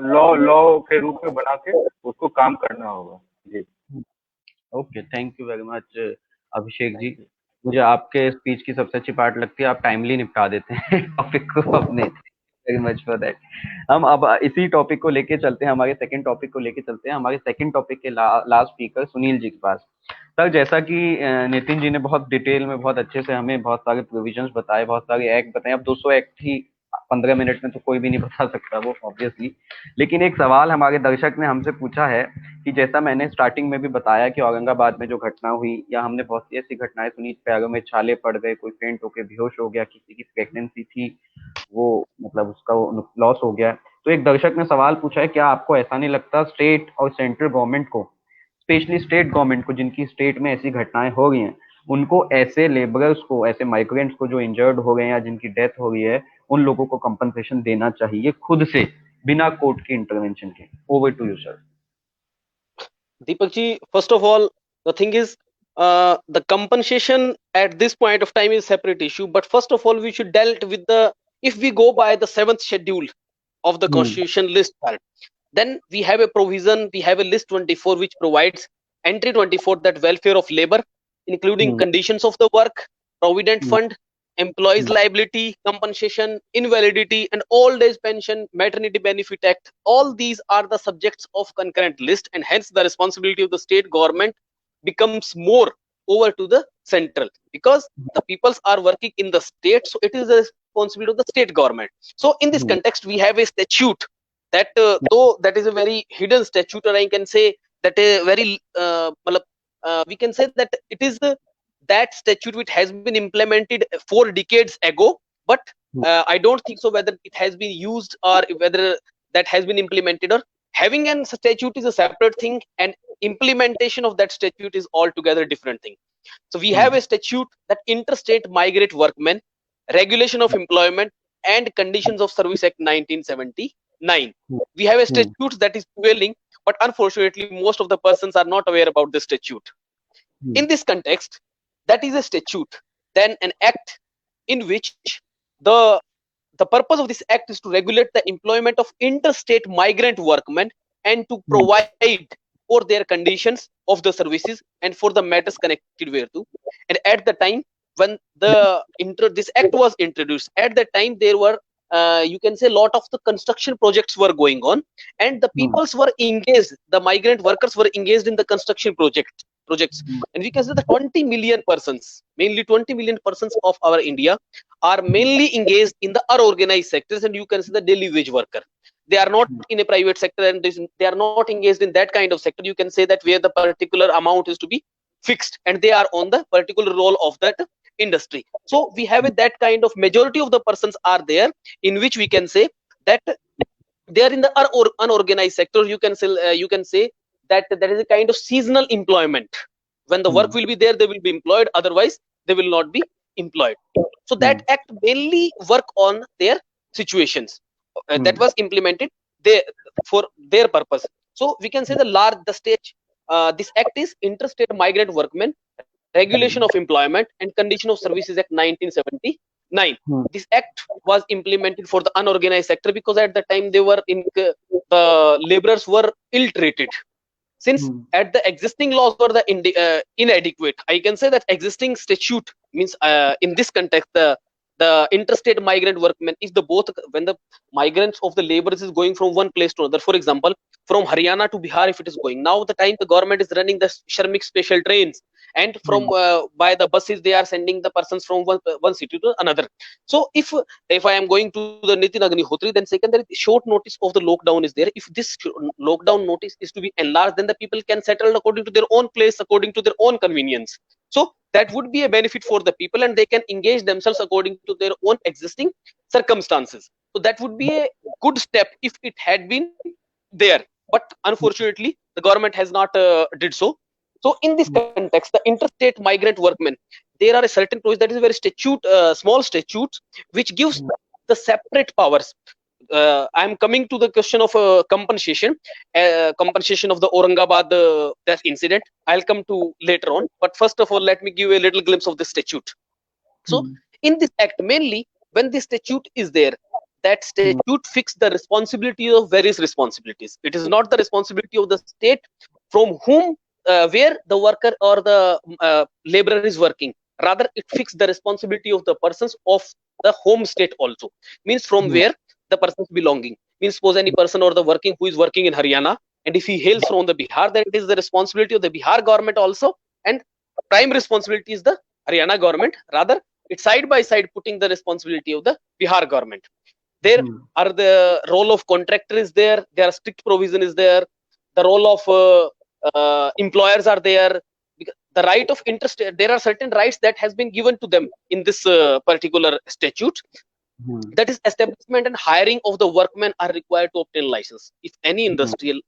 लॉ लॉ के रूप में बना के उसको काम करना होगा। जी okay, thank you very much Abhishek ji. मुझे आपके स्पीच की सबसे अच्छी पार्ट लगती है, आप टाइमली निपटा देते हैं टॉपिक को अपने, वेरी मच फॉर दैट। हम अब इसी टॉपिक को लेके चलते हैं, हमारे सेकंड टॉपिक को लेके चलते हैं, हमारे सेकंड टॉपिक के लास्ट स्पीकर सुनील जी के पास। सर जैसा कि नितिन जी ने बहुत डिटेल में, बहुत अच्छे से हमें बहुत सारे प्रोविजंस बताए, बहुत सारे एक्ट बताए, अब 200 एक्ट ही 15 मिनट में तो कोई भी नहीं बता सकता वो ऑब्वियसली, लेकिन एक सवाल हमारे दर्शक ने हमसे पूछा है कि जैसा मैंने स्टार्टिंग में भी बताया कि औरंगाबाद में जो घटना हुई, या हमने बहुत सी ऐसी घटनाएं सुनी, पैरों में छाले पड़ गए, कोई फेंट होकर बेहोश हो गया, किसी की प्रेगनेंसी थी वो मतलब उसका लॉस हो गया, तो एक दर्शक ने सवाल पूछा है, क्या आपको ऐसा नहीं लगता स्टेट और सेंट्रल गवर्नमेंट को, स्पेशली स्टेट गवर्नमेंट को जिनकी स्टेट में ऐसी घटनाएं हो रही हैं, उनको ऐसे लेबरर्स को, ऐसे माइग्रेंट्स को जो इंजर्ड हो गए हैं या जिनकी डेथ हो गई है, उन लोगों को कंपनसेशन देना चाहिए खुद से, बिना कोर्ट के इंटरवेंशन के? Over to you sir. Deepak ji, first of all, the thing is, the compensation at this point of time is a separate issue. But first of all, we should dealt with the, if we go by the 7th schedule of the Constitution list, then we have a provision, we have a list 24 which provides entry 24, that welfare of labor, including conditions of the work, provident fund, employees liability, compensation, invalidity, and old age pension, maternity benefit act. All these are the subjects of concurrent list, and hence the responsibility of the state government becomes more over to the central, because the peoples are working in the state, so it is the responsibility of the state government. So in this context, we have a statute that though that is a very hidden statute, or I can say that a very we can say that it is that statute which has been implemented 4 decades ago, but I don't think so whether it has been used or whether that has been implemented or having an statute is a separate thing, and implementation of that statute is altogether different thing. So we have a statute that Interstate Migrant Workmen, Regulation of Employment and Conditions of Service Act 1979. We have a statute that is prevailing, but unfortunately most of the persons are not aware about the statute. In this context, that is a statute, then an act in which the purpose of this act is to regulate the employment of interstate migrant workmen and to provide for their conditions of the services and for the matters connected thereto. And at the time when this act was introduced, at that time there were you can say a lot of the construction projects were going on, and the peoples were engaged, the migrant workers were engaged in the construction projects, and we can say the 20 million persons, mainly 20 million persons of our India are mainly engaged in the unorganized sectors, and you can say the daily wage worker. They are not in a private sector, and they are not engaged in that kind of sector. You can say that where the particular amount is to be fixed, and they are on the particular role of that industry. So we have that kind of majority of the persons are there, in which we can say that they are in the unorganized sector. You can say that there is a kind of seasonal employment. When the work will be there, they will be employed, otherwise they will not be employed. So that act mainly work on their situations that was implemented for their purpose. So we can say this act is Interstate Migrant Workmen, Regulation of Employment and Condition of Services Act 1979. This act was implemented for the unorganized sector because at the time the laborers were ill-treated. Since at the existing laws were inadequate, I can say that existing statute means in this context the interstate migrant workmen, if when the migrants of the laborers is going from one place to another, for example from Haryana to Bihar, if it is going, now the time the government is running the Shramik special trains, and from by the buses they are sending the persons from one city to another. So if I am going to the Nitin Agnihotri, then second, there is short notice of the lockdown is there. If this lockdown notice is to be enlarged, then the people can settle according to their own place, according to their own convenience. So that would be a benefit for the people, and they can engage themselves according to their own existing circumstances. So that would be a good step if it had been there, but unfortunately the government has not did so. So in this context, the interstate migrant workmen, there are a certain provision that is a very small statute which gives the separate powers. I am coming to the question of compensation of the Aurangabad that incident. I'll come to later on, but first of all, let me give a little glimpse of the statute. So in this act, mainly when the statute is there, that statute fixes the responsibility of various responsibilities. It is not the responsibility of the state from whom where the worker or the laborer is working. Rather, it fixes the responsibility of the persons of the home state also. Means from where the person's belonging. Means suppose any person or the working who is working in Haryana, and if he hails from the Bihar, then it is the responsibility of the Bihar government also, and prime responsibility is the Haryana government. Rather, it's side by side putting the responsibility of the Bihar government. There are the role of contractor is there. There are strict provision is there. The role of employers are there. The right of interest, there are certain rights that has been given to them in this particular statute. That is, establishment and hiring of the workmen are required to obtain license. If any industrial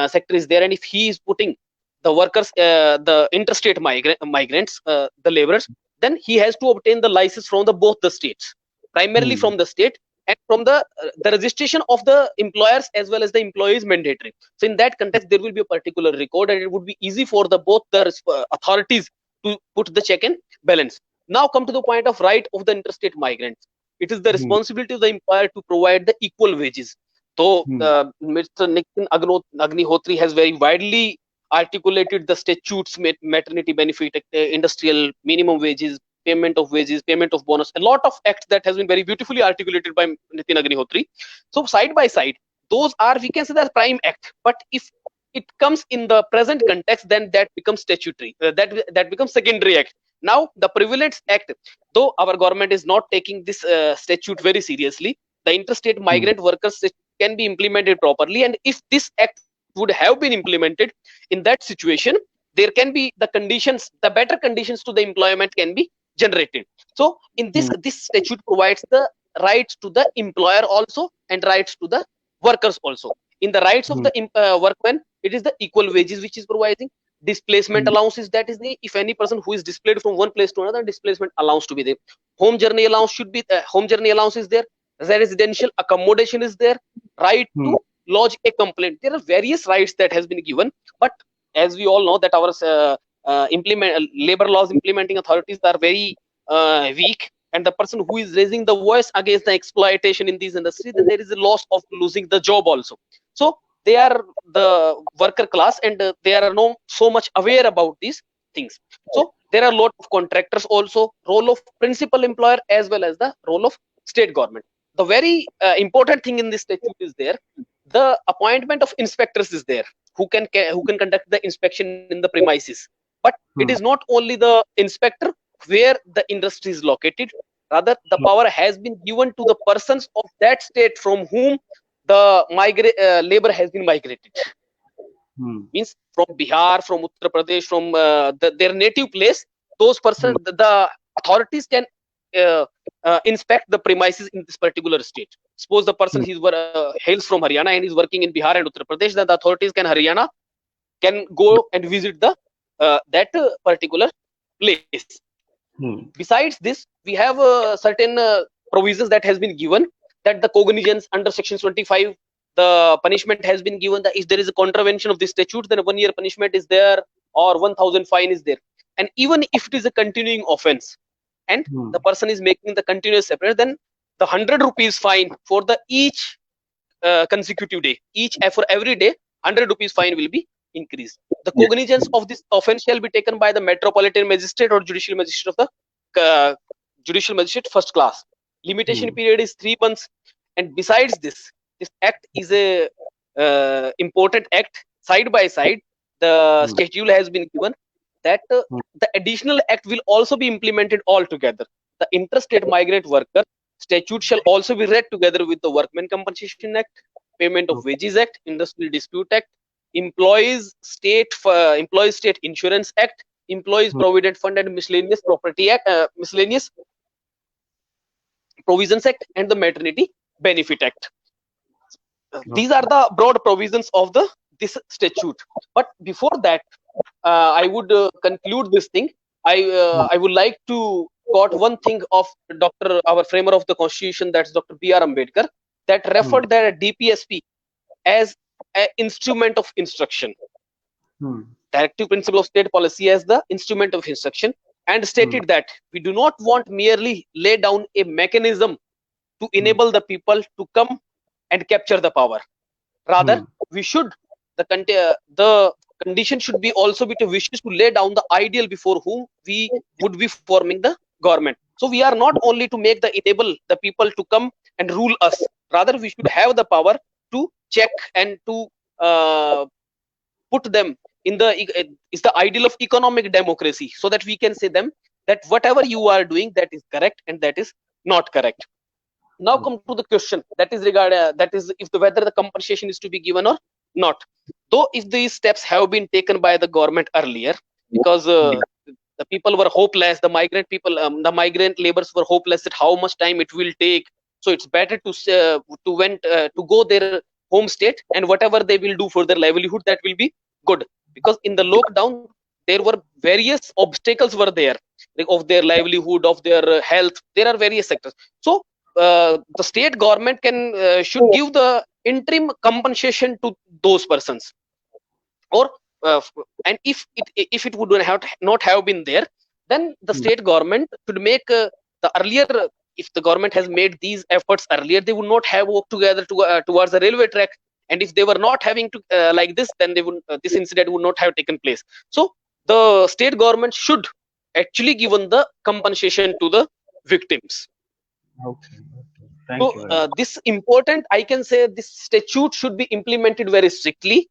sector is there, and if he is putting the workers, the interstate migrants, the laborers, then he has to obtain the license from both the states, primarily from the state, and from the registration of the employers as well as the employees mandatory. So in that context, there will be a particular record, and it would be easy for both the authorities to put the check and balance. Now come to the point of right of the interstate migrants. It is the responsibility of the employer to provide the equal wages. So Mr. Nitin Agnihotri has very widely articulated the statutes, maternity benefit, industrial minimum wages, payment of wages, payment of bonus, a lot of acts that has been very beautifully articulated by Nitin Agnihotri. So side by side, those are, we can say, the prime act. But if it comes in the present context, then that becomes statutory. That becomes secondary act. Now the Prevalence Act, though our government is not taking this statute very seriously, the interstate migrant workers can be implemented properly. And if this act would have been implemented in that situation, there can be the conditions, the better conditions to the employment can be generated. So in this statute provides the rights to the employer also and rights to the workers also. In the rights of the workmen, it is the equal wages which is providing. Displacement allowances, that is the, if any person who is displaced from one place to another, displacement allowance to be there. Home journey allowance should be, home journey allowance is there. Residential accommodation is there. Right to lodge a complaint. There are various rights that has been given, but as we all know that our labor laws implementing authorities are very weak, and the person who is raising the voice against the exploitation in these industries, then there is a loss of losing the job also. So they are the worker class, and they are not so much aware about these things. So there are a lot of contractors also, role of principal employer as well as the role of state government. The very important thing in this statute is there, the appointment of inspectors is there, who can conduct the inspection in the premises. But it is not only the inspector where the industry is located, rather the power has been given to the persons of that state from whom the labor has been migrated. Means from Bihar, from Uttar Pradesh, from their native place, those persons, the authorities can inspect the premises in this particular state. Suppose the person hails from Haryana and is working in Bihar and Uttar Pradesh, then the authorities can go and visit the that particular place. Besides this, we have certain provisions that has been given, that the cognizance under section 25, the punishment has been given that if there is a contravention of this statute, then a 1 year punishment is there or 1,000 fine is there. And even if it is a continuing offense and the person is making the continuous separate, then the 100 rupees fine for the each consecutive day, for every day, 100 rupees fine will be increased. The cognizance of this offense shall be taken by the metropolitan magistrate or judicial magistrate of the judicial magistrate first class. Limitation period is 3 months. And besides this act is a important act. Side by side, the statute has been given that the additional act will also be implemented all together. The interstate migrant worker statute shall also be read together with the Workmen Compensation Act, Payment of Wages Act, Industrial Dispute Act, Employees State Insurance Act, Employees Provident Fund and Miscellaneous Property Act, Miscellaneous Provisions Act, and the Maternity Benefit Act. These are the broad provisions of this statute. But before that, I would conclude this thing. I would like to quote one thing of our framer of the Constitution, that's Dr. B.R. Ambedkar, that referred the DPSP as an instrument of instruction. Directive Principle of State Policy as the instrument of instruction, and stated that we do not want merely lay down a mechanism to enable the people to come and capture the power. Rather, we should, the condition should be also be to wishes to lay down the ideal before whom we would be forming the government. So we are not only to enable the people to come and rule us, rather we should have the power to check and to put them in the ideal of economic democracy, so that we can say them that whatever you are doing, that is correct and that is not correct. Now come to the question that is whether the compensation is to be given or not. Though if these steps have been taken by the government earlier, because the people were hopeless, the migrant people, the migrant laborers were hopeless at how much time it will take. So it's better to go their home state, and whatever they will do for their livelihood, that will be good. Because in the lockdown, there were various obstacles were there, like of their livelihood, of their health. There are various sectors. So the state government should give the interim compensation to those persons, or and if it would not have been there, then the state government should make the earlier. If the government has made these efforts earlier, they would not have worked together towards the railway track. And if they were not having to like this, then this incident would not have taken place. So the state government should actually given the compensation to the victims. Okay. Thank you. This important, I can say, this statute should be implemented very strictly,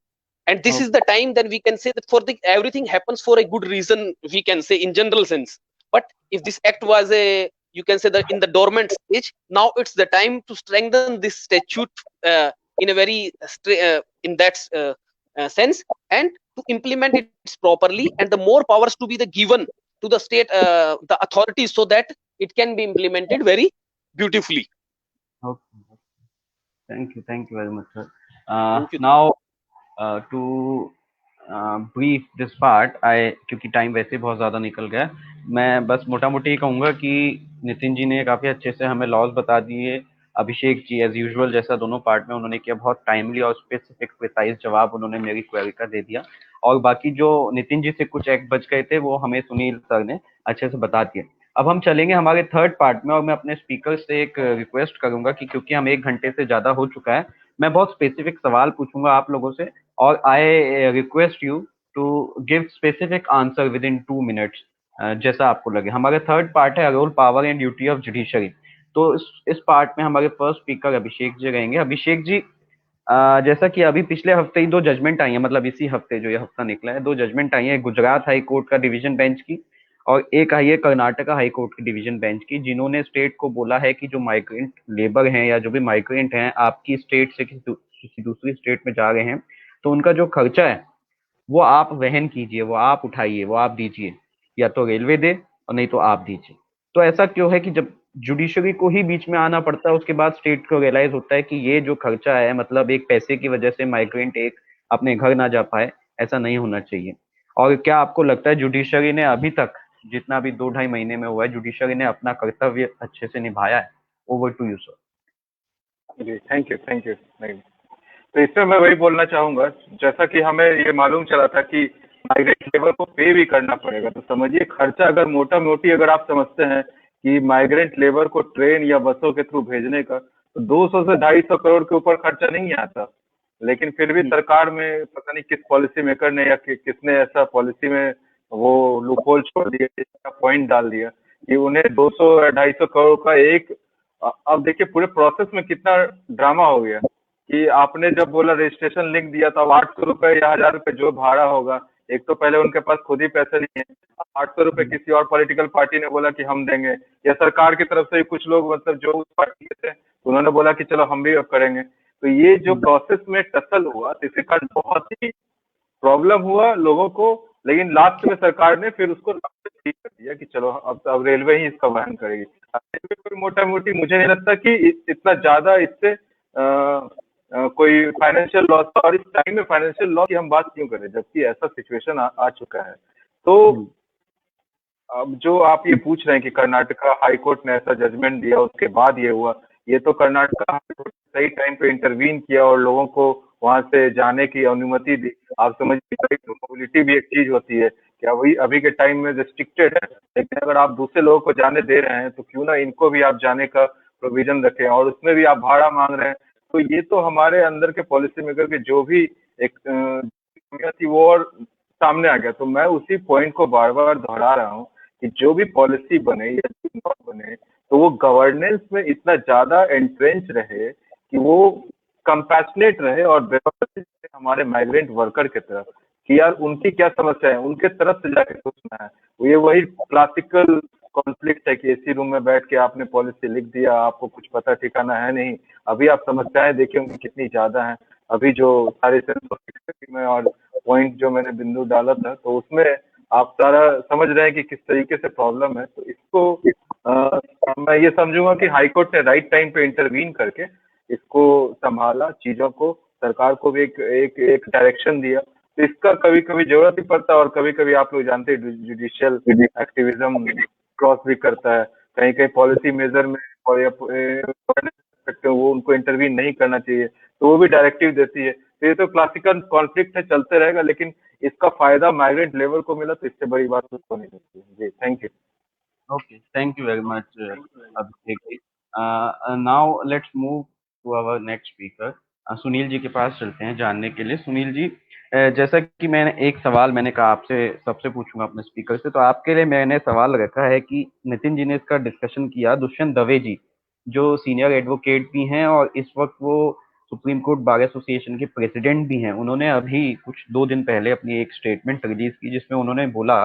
and this is the time that we can say that everything happens for a good reason, we can say in general sense. But if this act was you can say that in the dormant stage, now it's the time to strengthen this statute in a very in that sense, and to implement it properly, and the more powers to be given to the state the authorities, so that it can be implemented very beautifully. Okay. Thank you very much, sir. Thank you. Now, to brief this part आई, क्योंकि time वैसे बहुत ज़्यादा निकल गया, मैं बस मोटा मोटी कहूँगा कि नितिन जी ने काफ़ी अच्छे से हमें लॉज बता दिए। अभिषेक जी एज यूजुअल जैसा दोनों पार्ट में उन्होंने किया, बहुत टाइमली और स्पेसिफिक प्रिसाइज जवाब उन्होंने मेरी क्वेरी का दे दिया। और बाकी जो नितिन जी से कुछ एक बच गए थे वो हमें सुनील सर ने अच्छे से बता दिए। अब हम चलेंगे हमारे थर्ड पार्ट में, और मैं अपने स्पीकर से एक रिक्वेस्ट करूंगा कि क्योंकि हम 1 घंटे से ज़्यादा हो चुका है, मैं बहुत स्पेसिफिक सवाल पूछूंगा आप लोगों से, और I request you to give specific answer within 2 minutes, जैसा आपको लगे। हमारा थर्ड पार्ट है role, power and duty of judiciary. तो इस पार्ट में हमारे फर्स्ट स्पीकर अभिषेक जी रहेंगे। अभिषेक जी, जैसा कि अभी पिछले हफ्ते ही 2 जजमेंट आई है, मतलब इसी हफ्ते जो ये हफ्ता निकला है, 2 जजमेंट आई है, गुजरात हाई कोर्ट का डिवीजन बेंच की, और एक आई है कर्नाटका हाई कोर्ट की डिवीजन बेंच की, जिन्होंने स्टेट को बोला है कि जो माइग्रेंट लेबर हैं या जो भी माइग्रेंट हैं आपकी स्टेट से किसी दूसरी स्टेट में जा रहे हैं, तो उनका जो खर्चा है वो आप वहन कीजिए, वो आप उठाइए, वो आप दीजिए, या तो रेलवे दे और नहीं तो आप दीजिए। तो ऐसा क्यों है कि जब जुडिशरी को ही बीच में आना पड़ता है, उसके बाद स्टेट को रियलाइज होता है कि ये जो खर्चा है, मतलब एक पैसे की वजह से माइग्रेंट एक अपने घर ना जा पाए, ऐसा नहीं होना चाहिए। और क्या आपको लगता है जुडिशरी ने अभी तक, जितना भी 2 ढाई महीने में हुआ है, जुडिशरी ने अपना कर्तव्य अच्छे से निभाया है? Over to you sir. जी थैंक यू थैंक यू। नहीं, तो इसमें मैं वही बोलना चाहूंगा, जैसा कि हमें ये मालूम चला था कि माइग्रेंट लेबर को पे भी करना पड़ेगा, तो समझिए खर्चा अगर मोटा मोटी अगर आप समझते हैं कि माइग्रेंट लेबर को ट्रेन या बसों के थ्रू भेजने का, तो 200 से 250 करोड़ के ऊपर खर्चा नहीं आता। लेकिन फिर भी सरकार में पता नहीं किस पॉलिसी मेकर ने या किसने ऐसा पॉलिसी में वो लूपहोल छोड़ दिया, पॉइंट डाल दिया कि उन्हें 200 या 250 करोड़ का एक अब देखिए पूरे प्रोसेस में कितना ड्रामा हो गया कि आपने जब बोला रजिस्ट्रेशन लिंक दिया तो अब 800 रुपए या 1000 रुपए जो भाड़ा होगा, एक तो पहले उनके पास खुद ही पैसे नहीं है, 800 रुपए किसी और पॉलिटिकल पार्टी ने बोला कि हम देंगे, या सरकार की तरफ से भी कुछ लोग मतलब जो उस पार्टी के थे उन्होंने बोला कि चलो हम भी अब करेंगे। तो ये जो प्रोसेस में टसल हुआ, तो इसके कारण बहुत ही प्रॉब्लम हुआ लोगों को। लेकिन लास्ट में सरकार ने फिर उसको ठीक कर दिया कि चलो अब रेलवे ही इसका वहन करेगी। रेलवे कोई मोटा मोटी मुझे नहीं लगता कि इतना ज्यादा इससे कोई फाइनेंशियल लॉस, और इस टाइम में फाइनेंशियल लॉस की हम बात क्यों करें जबकि ऐसा सिचुएशन आ चुका है। तो अब जो आप ये पूछ रहे हैं कि कर्नाटका हाई कोर्ट ने ऐसा जजमेंट दिया उसके बाद ये हुआ, ये तो कर्नाटका हाई कोर्ट सही टाइम पे इंटरवीन किया और लोगों को वहां से जाने की अनुमति दी। आप समझिए मोबिलिटी भी एक चीज होती है, क्या वही अभी के टाइम में रिस्ट्रिक्टेड है, लेकिन अगर आप दूसरे लोगों को जाने दे रहे हैं तो क्यों ना इनको भी आप जाने का प्रोविजन रखें, और उसमें भी आप भाड़ा मांग रहे हैं। तो ये तो हमारे अंदर के पॉलिसी मेकर के जो भी एक थी वो और सामने आ गया। तो मैं उसी पॉइंट को बार बार दोहरा रहा हूँ कि जो भी पॉलिसी बने या नॉट बने, तो वो गवर्नेंस में इतना ज्यादा एंट्रेंच रहे कि वो कंपैशनेट रहे और व्यवस्थित रहे हमारे माइग्रेंट वर्कर की तरफ, कि यार उनकी क्या समस्या है उनके तरफ से जाके सोचना है। ये वही क्लासिकल कॉन्फ्लिक्ट है कि एसी रूम में बैठ के आपने पॉलिसी लिख दिया, आपको कुछ पता ठिकाना है नहीं। अभी आप समस्याएं देखिए उनकी कितनी ज्यादा है। अभी जो सारे में और पॉइंट जो मैंने बिंदु डाला था, तो उसमें आप सारा समझ रहे हैं कि किस तरीके से प्रॉब्लम है। तो इसको मैं ये समझूंगा कि हाईकोर्ट ने राइट टाइम पे इंटरवीन करके इसको संभाला, चीजों को सरकार को भी एक एक डायरेक्शन दिया। तो इसका कभी कभी जरूरत ही पड़ता है, और कभी कभी आप लोग जानते हैं जुडिशियल एक्टिविज्म क्रॉस भी करता है कहीं कहीं पॉलिसी मेजर में, और या वो उनको इंटरवीन नहीं करना चाहिए तो वो भी डायरेक्टिव देती है। तो ये तो क्लासिकल कॉन्फ्लिक्ट है, चलते रहेगा, लेकिन इसका फायदा माइग्रेंट लेबर को मिला तो इससे बड़ी बात उसको नहीं लगती है। जी thank you. Okay, thank you very much, Abhishek ji. Now let's move to our next speaker. Sunil ji के पास चलते हैं जानने के लिए। सुनील जी, जैसा कि मैंने एक सवाल मैंने कहा आपसे सबसे पूछूंगा अपने स्पीकर से, तो आपके लिए मैंने सवाल रखा है कि नितिन जी ने इसका डिस्कशन किया, दुष्यंत दवे जी जो सीनियर एडवोकेट भी हैं और इस वक्त वो सुप्रीम कोर्ट बार एसोसिएशन के प्रेसिडेंट भी हैं, उन्होंने अभी कुछ 2 दिन पहले अपनी एक स्टेटमेंट रिलीज की जिसमें उन्होंने बोला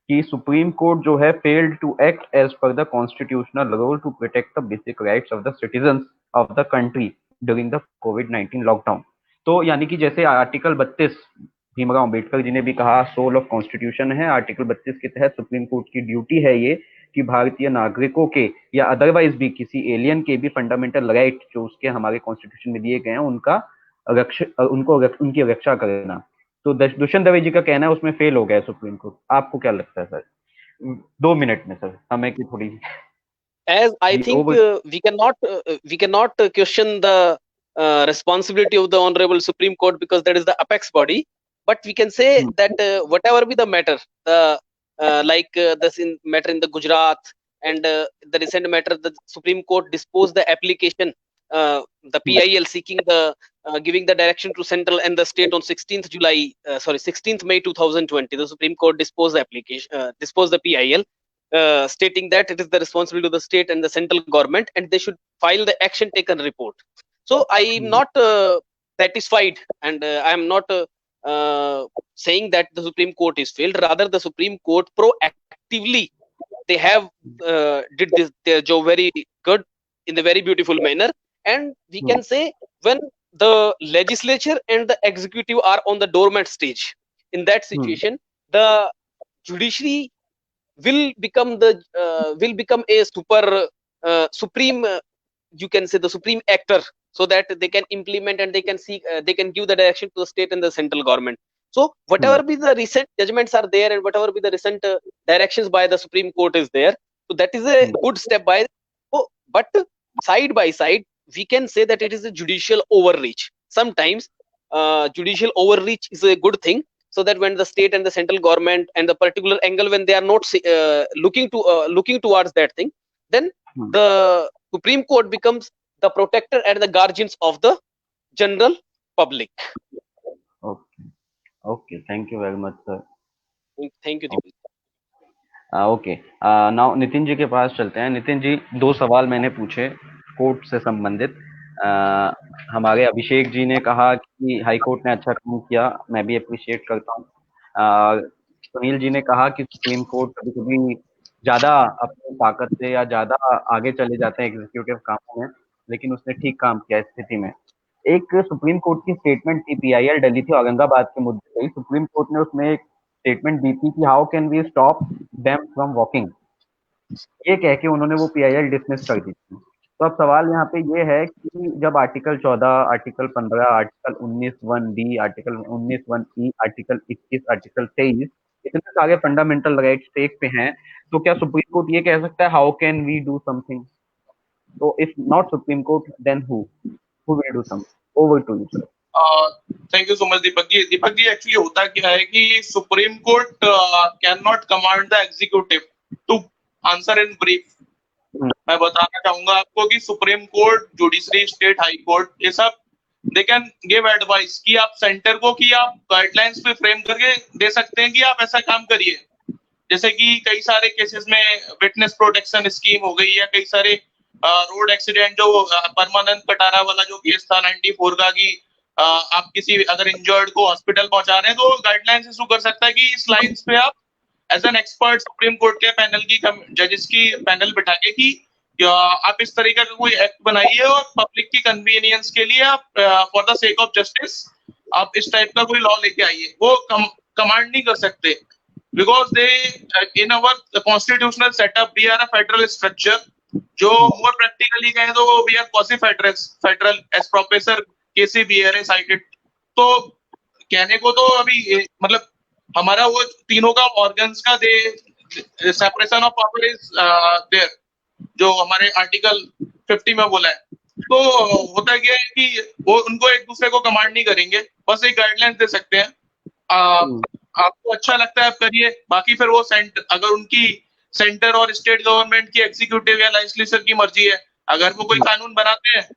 कि सुप्रीम कोर्ट जो है failed to act as per the constitutional role to protect the basic rights of the citizen of the country during the कोविड-19 लॉकडाउन। तो यानी कि जैसे आर्टिकल 32 भीमराव अम्बेडकर जी ने भी कहा सोल ऑफ कॉन्स्टिट्यूशन है, आर्टिकल 32 के तहत सुप्रीम कोर्ट की ड्यूटी है ये कि भारतीय नागरिकों के या अदरवाइज भी किसी एलियन के भी फंडामेंटल राइट जो उसके हमारे कॉन्स्टिट्यूशन में दिए गए हैं उनकी रक्षा करना। तो दुष्यंत दवे जी का कहना है उसमें फेल हो गया है सुप्रीम कोर्ट। आपको क्या लगता है सर? 2 मिनट में सर, समय की थोड़ी As I think we cannot question the responsibility of the Honorable Supreme Court, because that is the apex body. But we can say that whatever be the matter, the matter in the Gujarat and the recent matter, the Supreme Court disposed the application, the PIL seeking the giving the direction to central and the state on 16th May 2020. The Supreme Court disposed the application, disposed the PIL. Stating that it is the responsibility of the state and the central government, and they should file the action taken report. So I am not satisfied, and I am not saying that the Supreme Court is failed. Rather, the Supreme Court proactively they have did their job very good in the very beautiful manner, and we can say when the legislature and the executive are on the dormant stage, in that situation, the judiciary will become a supreme you can say the supreme actor, so that they can implement and they can seek they can give the direction to the state and the central government. So whatever be the recent judgments are there, and whatever be the recent directions by the Supreme Court is there, so that is a good step by. But side by side we can say that it is a judicial overreach. Sometimes judicial overreach is a good thing, so that when the state and the central government and the particular angle, when they are not looking towards that thing, then the Supreme Court becomes the protector and the guardians of the general public. Okay, thank you very much sir. Thank you. Okay, now Nitin ji के पास चलते हैं। नितिन जी, 2 सवाल मैंने पूछे court से संबंधित। हमारे अभिषेक जी ने कहा कि हाई कोर्ट ने अच्छा काम किया, मैं भी अप्रिशिएट करता हूँ। सुनील जी ने कहा कि सुप्रीम कोर्ट कभी-कभी ज्यादा अपनी ताकत से या ज्यादा आगे चले जाते हैं एग्जीक्यूटिव कामों में, लेकिन उसने ठीक काम किया इस स्थिति में। एक सुप्रीम कोर्ट की स्टेटमेंट थी, PIL डली थी औरंगाबाद के मुद्दे पे। सुप्रीम कोर्ट ने उसमें एक स्टेटमेंट दी थी कि how can we stop them from walking, ये कह के उन्होंने वो PIL डिसमिस कर दी थी। तो अब सवाल यहाँ पे ये है कि जब article 14, article 15, article 19(1)D, article 19(1)E, article 21, article 23 इतने सारे फंडामेंटल राइट स्टेक पे हैं, तो क्या सुप्रीम कोर्ट ये कह सकता है how can we do something? तो if not supreme court then who will do something? Over to you sir. Thank you so much Deepak ji. Actually होता क्या है कि supreme court can not command the executive to answer in brief. मैं बताना चाहूंगा आपको कि supreme court, judiciary, state high court, ये सब दे कैन गिव एडवाइस कि आप सेंटर को कि आप गाइडलाइंस पे फ्रेम करके दे सकते हैं कि आप ऐसा काम करिए। जैसे कि कई सारे केसेस में विटनेस प्रोटेक्शन स्कीम हो गई, या कई सारे रोड एक्सीडेंट जो परमानंद कटारा वाला जो केस था 94 का, कि आप किसी अगर इंजर्ड को हॉस्पिटल पहुंचा रहे हैं तो गाइडलाइंस इशू कर सकता है कि इस लाइंस पे आप as an expert supreme court के पैनल की जजेस की पैनल बिठा के कि आप इस तरीके का कोई एक्ट बनाइए और पब्लिक की कन्वीनियंस के लिए आप for the sake of justice आप इस टाइप का कोई लॉ लेके आइए। वो कमांड नहीं कर सकते, because they in our constitutional setup we are a federal structure, जो मोर प्रैक्टिकली कहें तो we are quasi federal as professor K C Wheare cited. तो कहने को तो अभी मतलब हमारा वो तीनों का ऑर्गन्स का the separation of power is there, जो हमारे आर्टिकल 50 में बोला है। तो होता क्या है कि वो उनको एक दूसरे को कमांड नहीं करेंगे, बस एक गाइडलाइंस दे सकते हैं। आपको अच्छा लगता है आप करिए, बाकी फिर वो अगर उनकी सेंटर और स्टेट गवर्नमेंट की एग्जीक्यूटिव या लेजिस्लेचर की मर्जी है, अगर वो कोई कानून बनाते हैं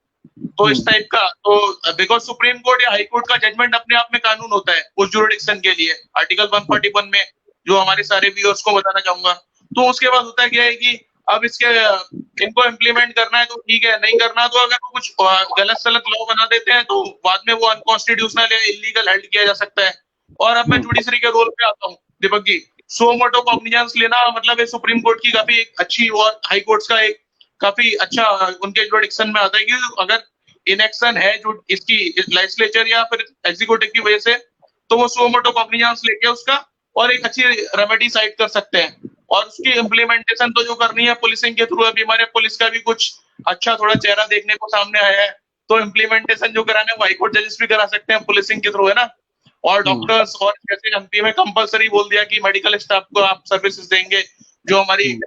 तो इस टाइप का, तो बिकॉज सुप्रीम कोर्ट या हाई कोर्ट का जजमेंट अपने आप में कानून होता है उस जुरिडिक्शन के लिए, आर्टिकल 141 में, जो हमारे सारे व्यूअर्स को बताना चाहूंगा। तो उसके बाद होता क्या है कि अब इनको इम्प्लीमेंट करना है तो ठीक है, नहीं करना तो अगर वो कुछ गलत सलत लॉ बना देते हैं तो बाद में वो अनकॉन्स्टिट्यूशनल या इलीगल हेल्ड किया जा सकता है। और अब मैं जुडिशरी के रोल पे आता हूँ दीपक जी। सो मोटो कॉग्निजेंस लेना मतलब ये सुप्रीम कोर्ट की काफी एक अच्छी और हाई कोर्ट्स का एक काफी अच्छा उनके जुडिक्शन में आता है कि अगर इनएक्शन है जो इसकी लेजिस्लेचर या फिर एग्जीक्यूटिव की वजह से, तो वो सो मोटो कॉग्निजेंस लेके उसका और एक अच्छी रेमेडी साइड कर सकते हैं। और उसकी इम्प्लीमेंटेशन तो जो करनी है पुलिसिंग के थ्रू, अभी हमारे पुलिस का भी कुछ अच्छा थोड़ा चेहरा देखने को सामने आया है, तो इम्प्लीमेंटेशन जो कराना है वो हाईकोर्ट जजेस भी करा सकते हैं पुलिसिंग के थ्रू, है ना। और डॉक्टर्स, और जैसे एमपी में कंपलसरी बोल दिया कि मेडिकल स्टाफ को आप सर्विसेज देंगे, जो हमारी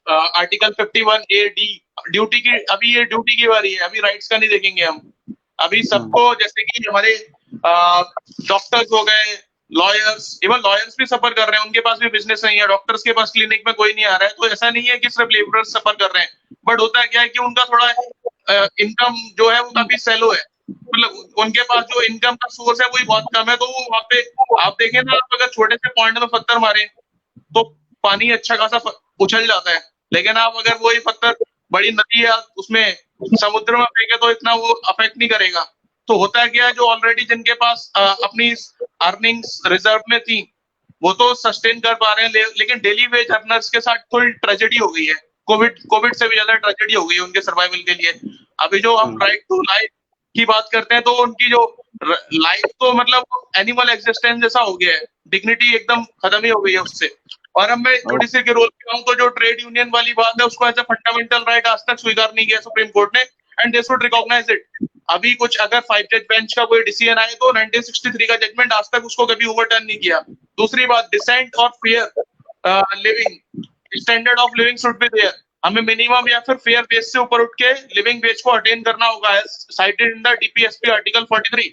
आर्टिकल 51A(D) ड्यूटी की, अभी ये ड्यूटी की बारी है, अभी राइट्स का नहीं देखेंगे हम। अभी सबको, जैसे कि हमारे डॉक्टर्स हो गए, लॉयर्स, इवन लॉयर्स भी सफर कर रहे हैं, उनके पास भी बिजनेस नहीं है, डॉक्टर्स के पास क्लिनिक में कोई नहीं आ रहा है, तो ऐसा नहीं है कि सिर्फ लेबरर्स सफर कर रहे हैं, बट होता है क्या है कि उनका थोड़ा इनकम जो है वो काफी सैलो है, मतलब उनके पास जो इनकम का सोर्स है वही बहुत कम है, तो वो वहाँ पे आप देखें ना, आप अगर छोटे से पॉइंट में पत्थर मारे तो पानी अच्छा खासा उछल जाता है, लेकिन आप अगर वही पत्थर बड़ी नदी या उसमें समुद्र में फेंके तो इतना वो अफेक्ट नहीं करेगा। तो होता है क्या है, जो ऑलरेडी जिनके पास अपनी अर्निंग्स रिजर्व में थी वो तो सस्टेन कर पा रहे हैं, लेकिन डेली वेज अर्नर्स के साथ थोड़ी ट्रेजेडी हो गई है, कोविड से भी ज्यादा ट्रेजेडी हो गई है उनके सर्वाइवल के लिए। अभी जो हम राइट टू लाइफ की बात करते हैं, तो उनकी जो लाइफ तो मतलब एनिमल एग्जिस्टेंस जैसा हो गया है, डिग्निटी एकदम खत्म ही हो गई है उससे। और अब मैं जुडिशरी के रोल पे आऊँ तो जो ट्रेड यूनियन वाली बात है उसको एज ए फंडामेंटल राइट आज तक स्वीकार नहीं किया सुप्रीम कोर्ट ने, and they should recognise it. अभी कुछ अगर 5 जज बेंच का कोई डिसीजन आए तो 1963 का जजमेंट आज तक उसको कभी ओवरटर्न नहीं किया। दूसरी बात, डिसेंट और fair living, standard of living should be there, हमें मिनिमम या फिर फेयर वेज से ऊपर उठ के लिविंग वेज को अटेन करना होगा, cited in the DPSP article 43।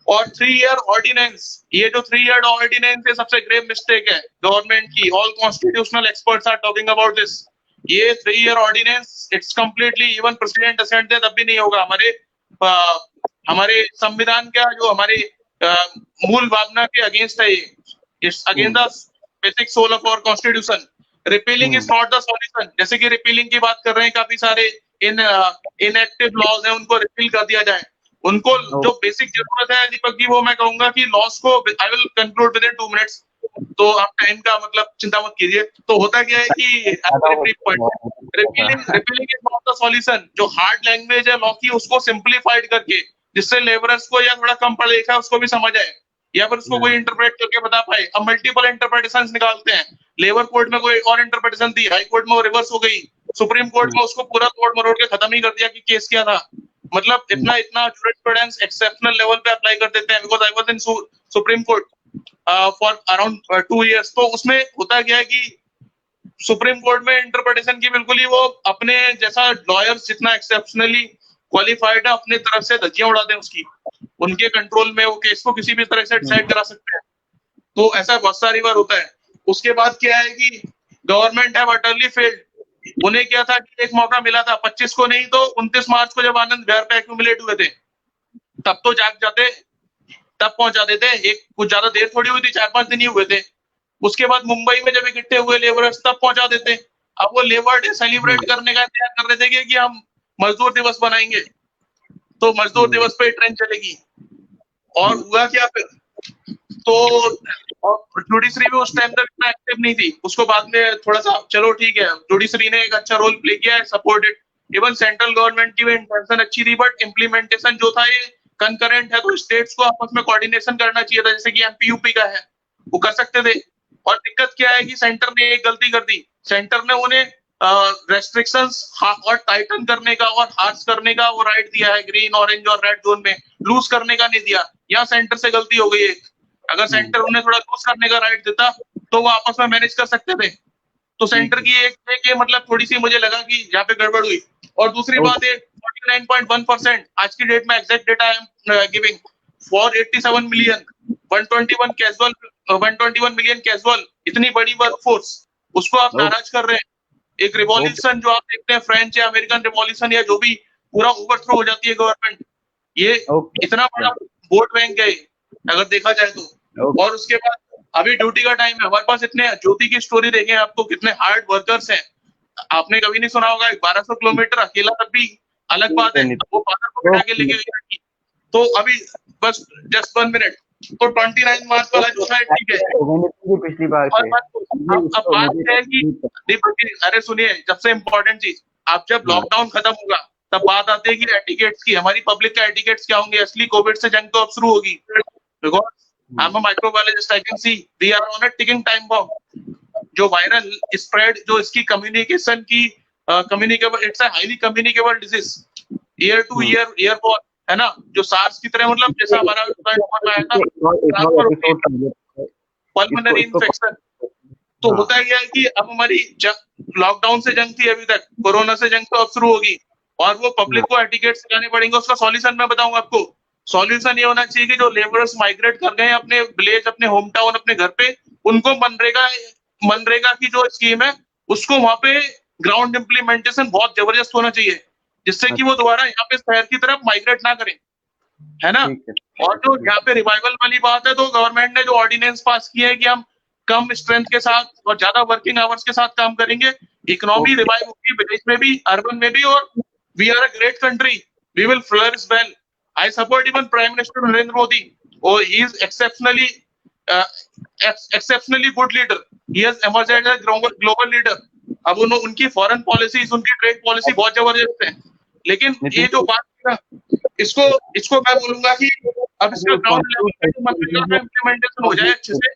और 3 ईयर ऑर्डिनेंस, ये जो 3 ईयर ऑर्डिनेंस है सबसे ग्रेव मिस्टेक है गवर्नमेंट की, all constitutional experts are talking about this. ये 3 year ordinance it's completely, even president assent दे तब भी नहीं होगा। हमारे संविधान का जो हमारे मूल भावना के अगेंस्ट है, ये it's against the basic soul of our constitution. Repealing is not the solution, जैसे कि रिपीलिंग की बात कर रहे हैं, काफी सारे इनएक्टिव लॉज हैं उनको रिपील कर दिया जाए। उनको जो बेसिक जरूरत है दीपक जी, वो मैं कहूंगा कि लॉस को, I will conclude with in 2 minutes, तो आप टाइम का मतलब चिंता मत कीजिए। तो होता क्या है कि repealing is not the solution, जो हार्ड लैंग्वेज है लॉ की उसको सिंप्लीफाइड करके, जिससे लेबरर्स को या थोड़ा कम पढ़ा लिखा उसको भी समझ आए, या फिर उसको कोई इंटरप्रेट करके बता पाए। अब मल्टीपल इंटरप्रिटेशंस निकालते हैं, लेबर कोर्ट में कोई और इंटरप्रिटेशन थी, हाई कोर्ट में वो रिवर्स हो गई, सुप्रीम कोर्ट में उसको पूरा तोड़ मरोड़ के खत्म ही कर दिया कि केस क्या था। मतलब इतना जूरिस्प्रूडेंस एक्सेप्शनल लेवल पे अप्लाई कर देते हैं, because I was in supreme court for around 2 years. तो उसमें होता क्या है कि सुप्रीम कोर्ट में इंटरप्रिटेशन की बिल्कुल ही वो अपने जैसा लॉयर्स जितना एक्सेप्शनली क्वालिफाइड है अपने तरफ से धज्जियां उड़ाते हैं उसकी, उनके कंट्रोल में वो केस को किसी भी तरह से डिसाइड करा सकते हैं। तो ऐसा बहुत सारी बार होता है। उसके बाद क्या है कि गवर्नमेंट हैव अटरली फेल्ड, उन्हें क्या था कि एक मौका मिला था 25 को नहीं तो 29 मार्च को, जब आनंद विहार पे एक्यूमुलेट हुए थे, तब तो जाग जाते, तब पहुंचा देते। एक कुछ ज्यादा देर थोड़ी हुई थी, 4-5 दिन ही हुए थे। उसके बाद मुंबई में जब इकट्ठे हुए लेबरर्स, तब पहुंचा देते। अब वो लेबर डे सेलिब्रेट करने का इंतजार कर रहे थे कि हम मजदूर दिवस बनाएंगे, तो मजदूर दिवस पे ट्रेन चलेगी। और हुआ क्या फिर, तो जुडिशरी भी उस टाइम तक इतना एक्टिव नहीं थी, उसको बाद में थोड़ा सा चलो ठीक है, जुडिशरी ने एक अच्छा रोल प्ले किया है, सपोर्टेड। इवन सेंट्रल गवर्नमेंट की भी इंटेंशन अच्छी थी, बट इम्प्लीमेंटेशन जो था ये कंकरेंट है, तो स्टेट्स को आपस में कोऑर्डिनेशन करना चाहिए था, जैसे कि एमपी यूपी का है, वो कर सकते थे। और दिक्कत क्या है कि सेंटर ने एक गलती कर दी, सेंटर ने उन्हें रेस्ट्रिक्शंस और टाइटन करने का और हार्श करने का वो राइट दिया है, ग्रीन, ऑरेंज और रेड जोन में लूज करने का नहीं दिया। यहाँ सेंटर से गलती हो गई है। अगर सेंटर उन्हें थोड़ा लूज करने का राइट देता तो वो आपस में मैनेज कर सकते थे। तो सेंटर की एक मतलब थोड़ी सी मुझे लगा कि यहाँ पे गड़बड़ हुई। और दूसरी बात है 49.1% आज की डेट में exact data I am giving for 87 million 121 million casual, इतनी बड़ी वर्कफोर्स, उसको आप नाराज कर रहे हैं। एक रिवॉल्यूशन जो आप देखते हैं, फ्रेंच या अमेरिकन रिवॉल्यूशन या जो भी, पूरा ओवरथ्रो हो जाती है गवर्नमेंट। ये इतना बड़ा वोट बैंक है अगर देखा जाए तो। और उसके बाद अभी ड्यूटी का टाइम है, हमारे पास इतने, ज्योति की स्टोरी देखें आपको, कितने हार्ड वर्कर्स हैं। आपने कभी नहीं सुना होगा 1200 किलोमीटर अकेला, तब भी अलग बात है, वो फादर को बिठा के लेके गई। तो अभी बस जस्ट 1 मिनट, तो 29 मार्च वाला जो था ठीक है। पिछली बार से अब बात है कि दीपक जी, अरे सुनिए, सबसे इम्पोर्टेंट चीज, आप जब लॉकडाउन खत्म होगा तब बात आती है कि एटिकेट्स की, हमारी पब्लिक का एटिकेट्स क्या होंगे। असली कोविड से जंग तो अब शुरू होगी, because I'm a microbiologist. I can see we are on a ticking time bomb. जो वायरल स्प्रेड, जो इसकी कम्युनिकेशन की communicable, it's a highly communicable disease, year two year airborne, है ना, जो सार्स की तरह, मतलब जैसा हमारा आया था पल्मोनरी इन्फेक्शन। तो होता क्या है कि अब हमारी लॉकडाउन से जंग थी अभी तक, कोरोना से जंग तो अब शुरू होगी, और वो पब्लिक को एटिकेट सिखाने पड़ेंगे। उसका सॉल्यूशन मैं बताऊंगा आपको। सॉल्यूशन ये होना चाहिए कि जो लेबरर्स माइग्रेट कर गए हैं अपने विलेज, अपने होम टाउन, अपने घर पे, उनको मनरेगा की जो स्कीम है उसको वहां पे ग्राउंड इम्प्लीमेंटेशन बहुत जबरदस्त होना चाहिए, जिससे कि वो दोबारा यहाँ पे शहर की तरफ माइग्रेट ना करें, है ना। और जो यहाँ पे रिवाइवल वाली बात है, तो गवर्नमेंट ने जो ऑर्डिनेंस पास किया है कि हम कम स्ट्रेंथ के साथ और ज्यादा वर्किंग आवर्स के साथ काम करेंगे, इकोनॉमी रिवाइव होगी, विलेज में भी, अर्बन में भी, और we are a great country, we will flourish well. I support even prime minister Narendra Modi, और he is exceptionally good leader. He has emerged as a global leader. अब उनकी फॉरेन पॉलिसीज, उनकी ट्रेड पॉलिसी बहुत जबरदस्त है, लेकिन ये जो बात है ना, इसको मैं बोलूंगा कि अब इसका ग्राउंड लेवल पे मनरेगा का इम्प्लीमेंटेशन हो जाए अच्छे से।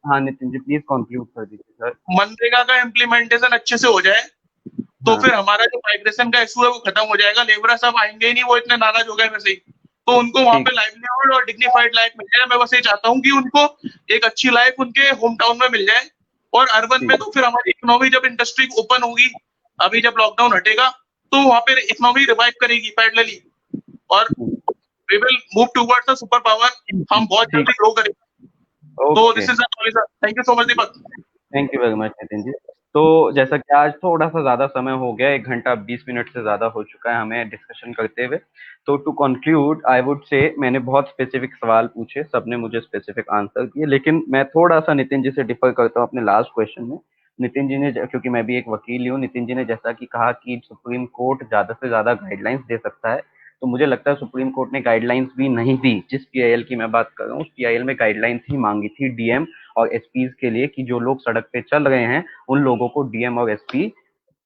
हाँ नितिन जी, प्लीज कंक्लूड कर दीजिए सर। मनरेगा का इम्प्लीमेंटेशन अच्छे से हो जाए तो फिर हमारा जो माइग्रेशन का इशू है वो खत्म हो जाएगा। लेबर सब आएंगे ही नहीं, वो इतने नाराज हो गए वैसे ही, तो उनको वहां पे लाइवलीहुड और डिग्निफाइड लाइफ मिल जाए। मैं बस ये चाहता हूँ कि उनको एक अच्छी लाइफ उनके होम टाउन में मिल जाए, और अर्बन में तो फिर हमारी इकोनॉमी, जब इंडस्ट्री ओपन होगी, अभी जब लॉकडाउन हटेगा, तो वहां पे इकोनॉमी रिवाइव करेगी पैरेलली, और we will move towards a super power. हम बहुत जल्दी ग्रो करेंगे। तो this is thank you so much Deepak. Thank you very much Nitin ji. तो जैसा कि आज थोड़ा सा ज्यादा समय हो गया, 1 घंटा 20 मिनट से ज्यादा हो चुका है हमें डिस्कशन करते हुए। तो to conclude I would say, मैंने बहुत स्पेसिफिक सवाल पूछे, सबने मुझे स्पेसिफिक आंसर दिए, लेकिन मैं थोड़ा सा नितिन जी से डिफर करता हूँ अपने लास्ट क्वेश्चन में। नितिन जी ने, क्योंकि मैं भी एक वकील ही हूँ, नितिन जी ने जैसा कि कहा कि सुप्रीम कोर्ट ज्यादा से ज्यादा गाइडलाइंस दे सकता है, तो मुझे लगता है सुप्रीम कोर्ट ने गाइडलाइंस भी नहीं दी। जिस पीआईएल की मैं बात कर रहा हूँ, उस पीआईएल में गाइडलाइंस ही मांगी थी डीएम और एसपीज के लिए, कि जो लोग सड़क पे चल रहे हैं उन लोगों को डीएम और एसपी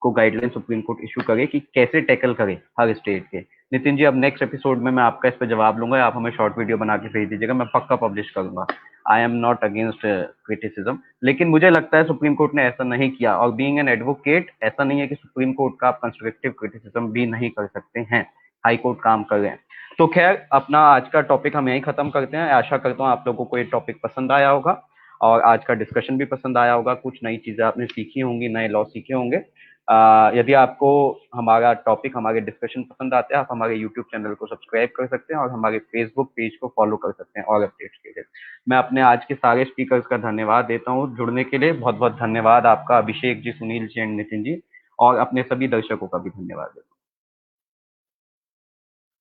को गाइडलाइन सुप्रीम कोर्ट इशू करे कि कैसे टैकल करे हर स्टेट के। नितिन जी, अब नेक्स्ट एपिसोड में मैं आपका इस पे जवाब लूंगा, आप हमें शॉर्ट वीडियो बना के भेज दीजिएगा, मैं पक्का पब्लिश करूंगा। I am not against criticism, लेकिन मुझे लगता है सुप्रीम कोर्ट ने ऐसा नहीं किया, और बीइंग एन एडवोकेट, ऐसा नहीं है कि सुप्रीम कोर्ट का आप कंस्ट्रक्टिव क्रिटिसिज्म भी नहीं कर सकते हैं, हाई कोर्ट काम कर रहे हैं। तो खैर, अपना आज का टॉपिक हम यहीं खत्म करते हैं। आशा करता हूँ आप लोगों को ये टॉपिक पसंद आया होगा, और आज का डिस्कशन भी पसंद आया होगा, कुछ नई चीजें आपने सीखी होंगी, नए लॉ सीखे होंगे। यदि आपको हमारा टॉपिक, हमारे डिस्कशन पसंद आते हैं, आप हमारे यूट्यूब चैनल को सब्सक्राइब कर सकते हैं और हमारे फेसबुक पेज को फॉलो कर सकते हैं और अपडेट्स के लिए। मैं अपने आज के सारे स्पीकर्स का धन्यवाद देता हूँ जुड़ने के लिए। बहुत बहुत धन्यवाद आपका, अभिषेक जी, सुनील जी एंड नितिन जी, और अपने सभी दर्शकों का भी धन्यवाद देता हूँ।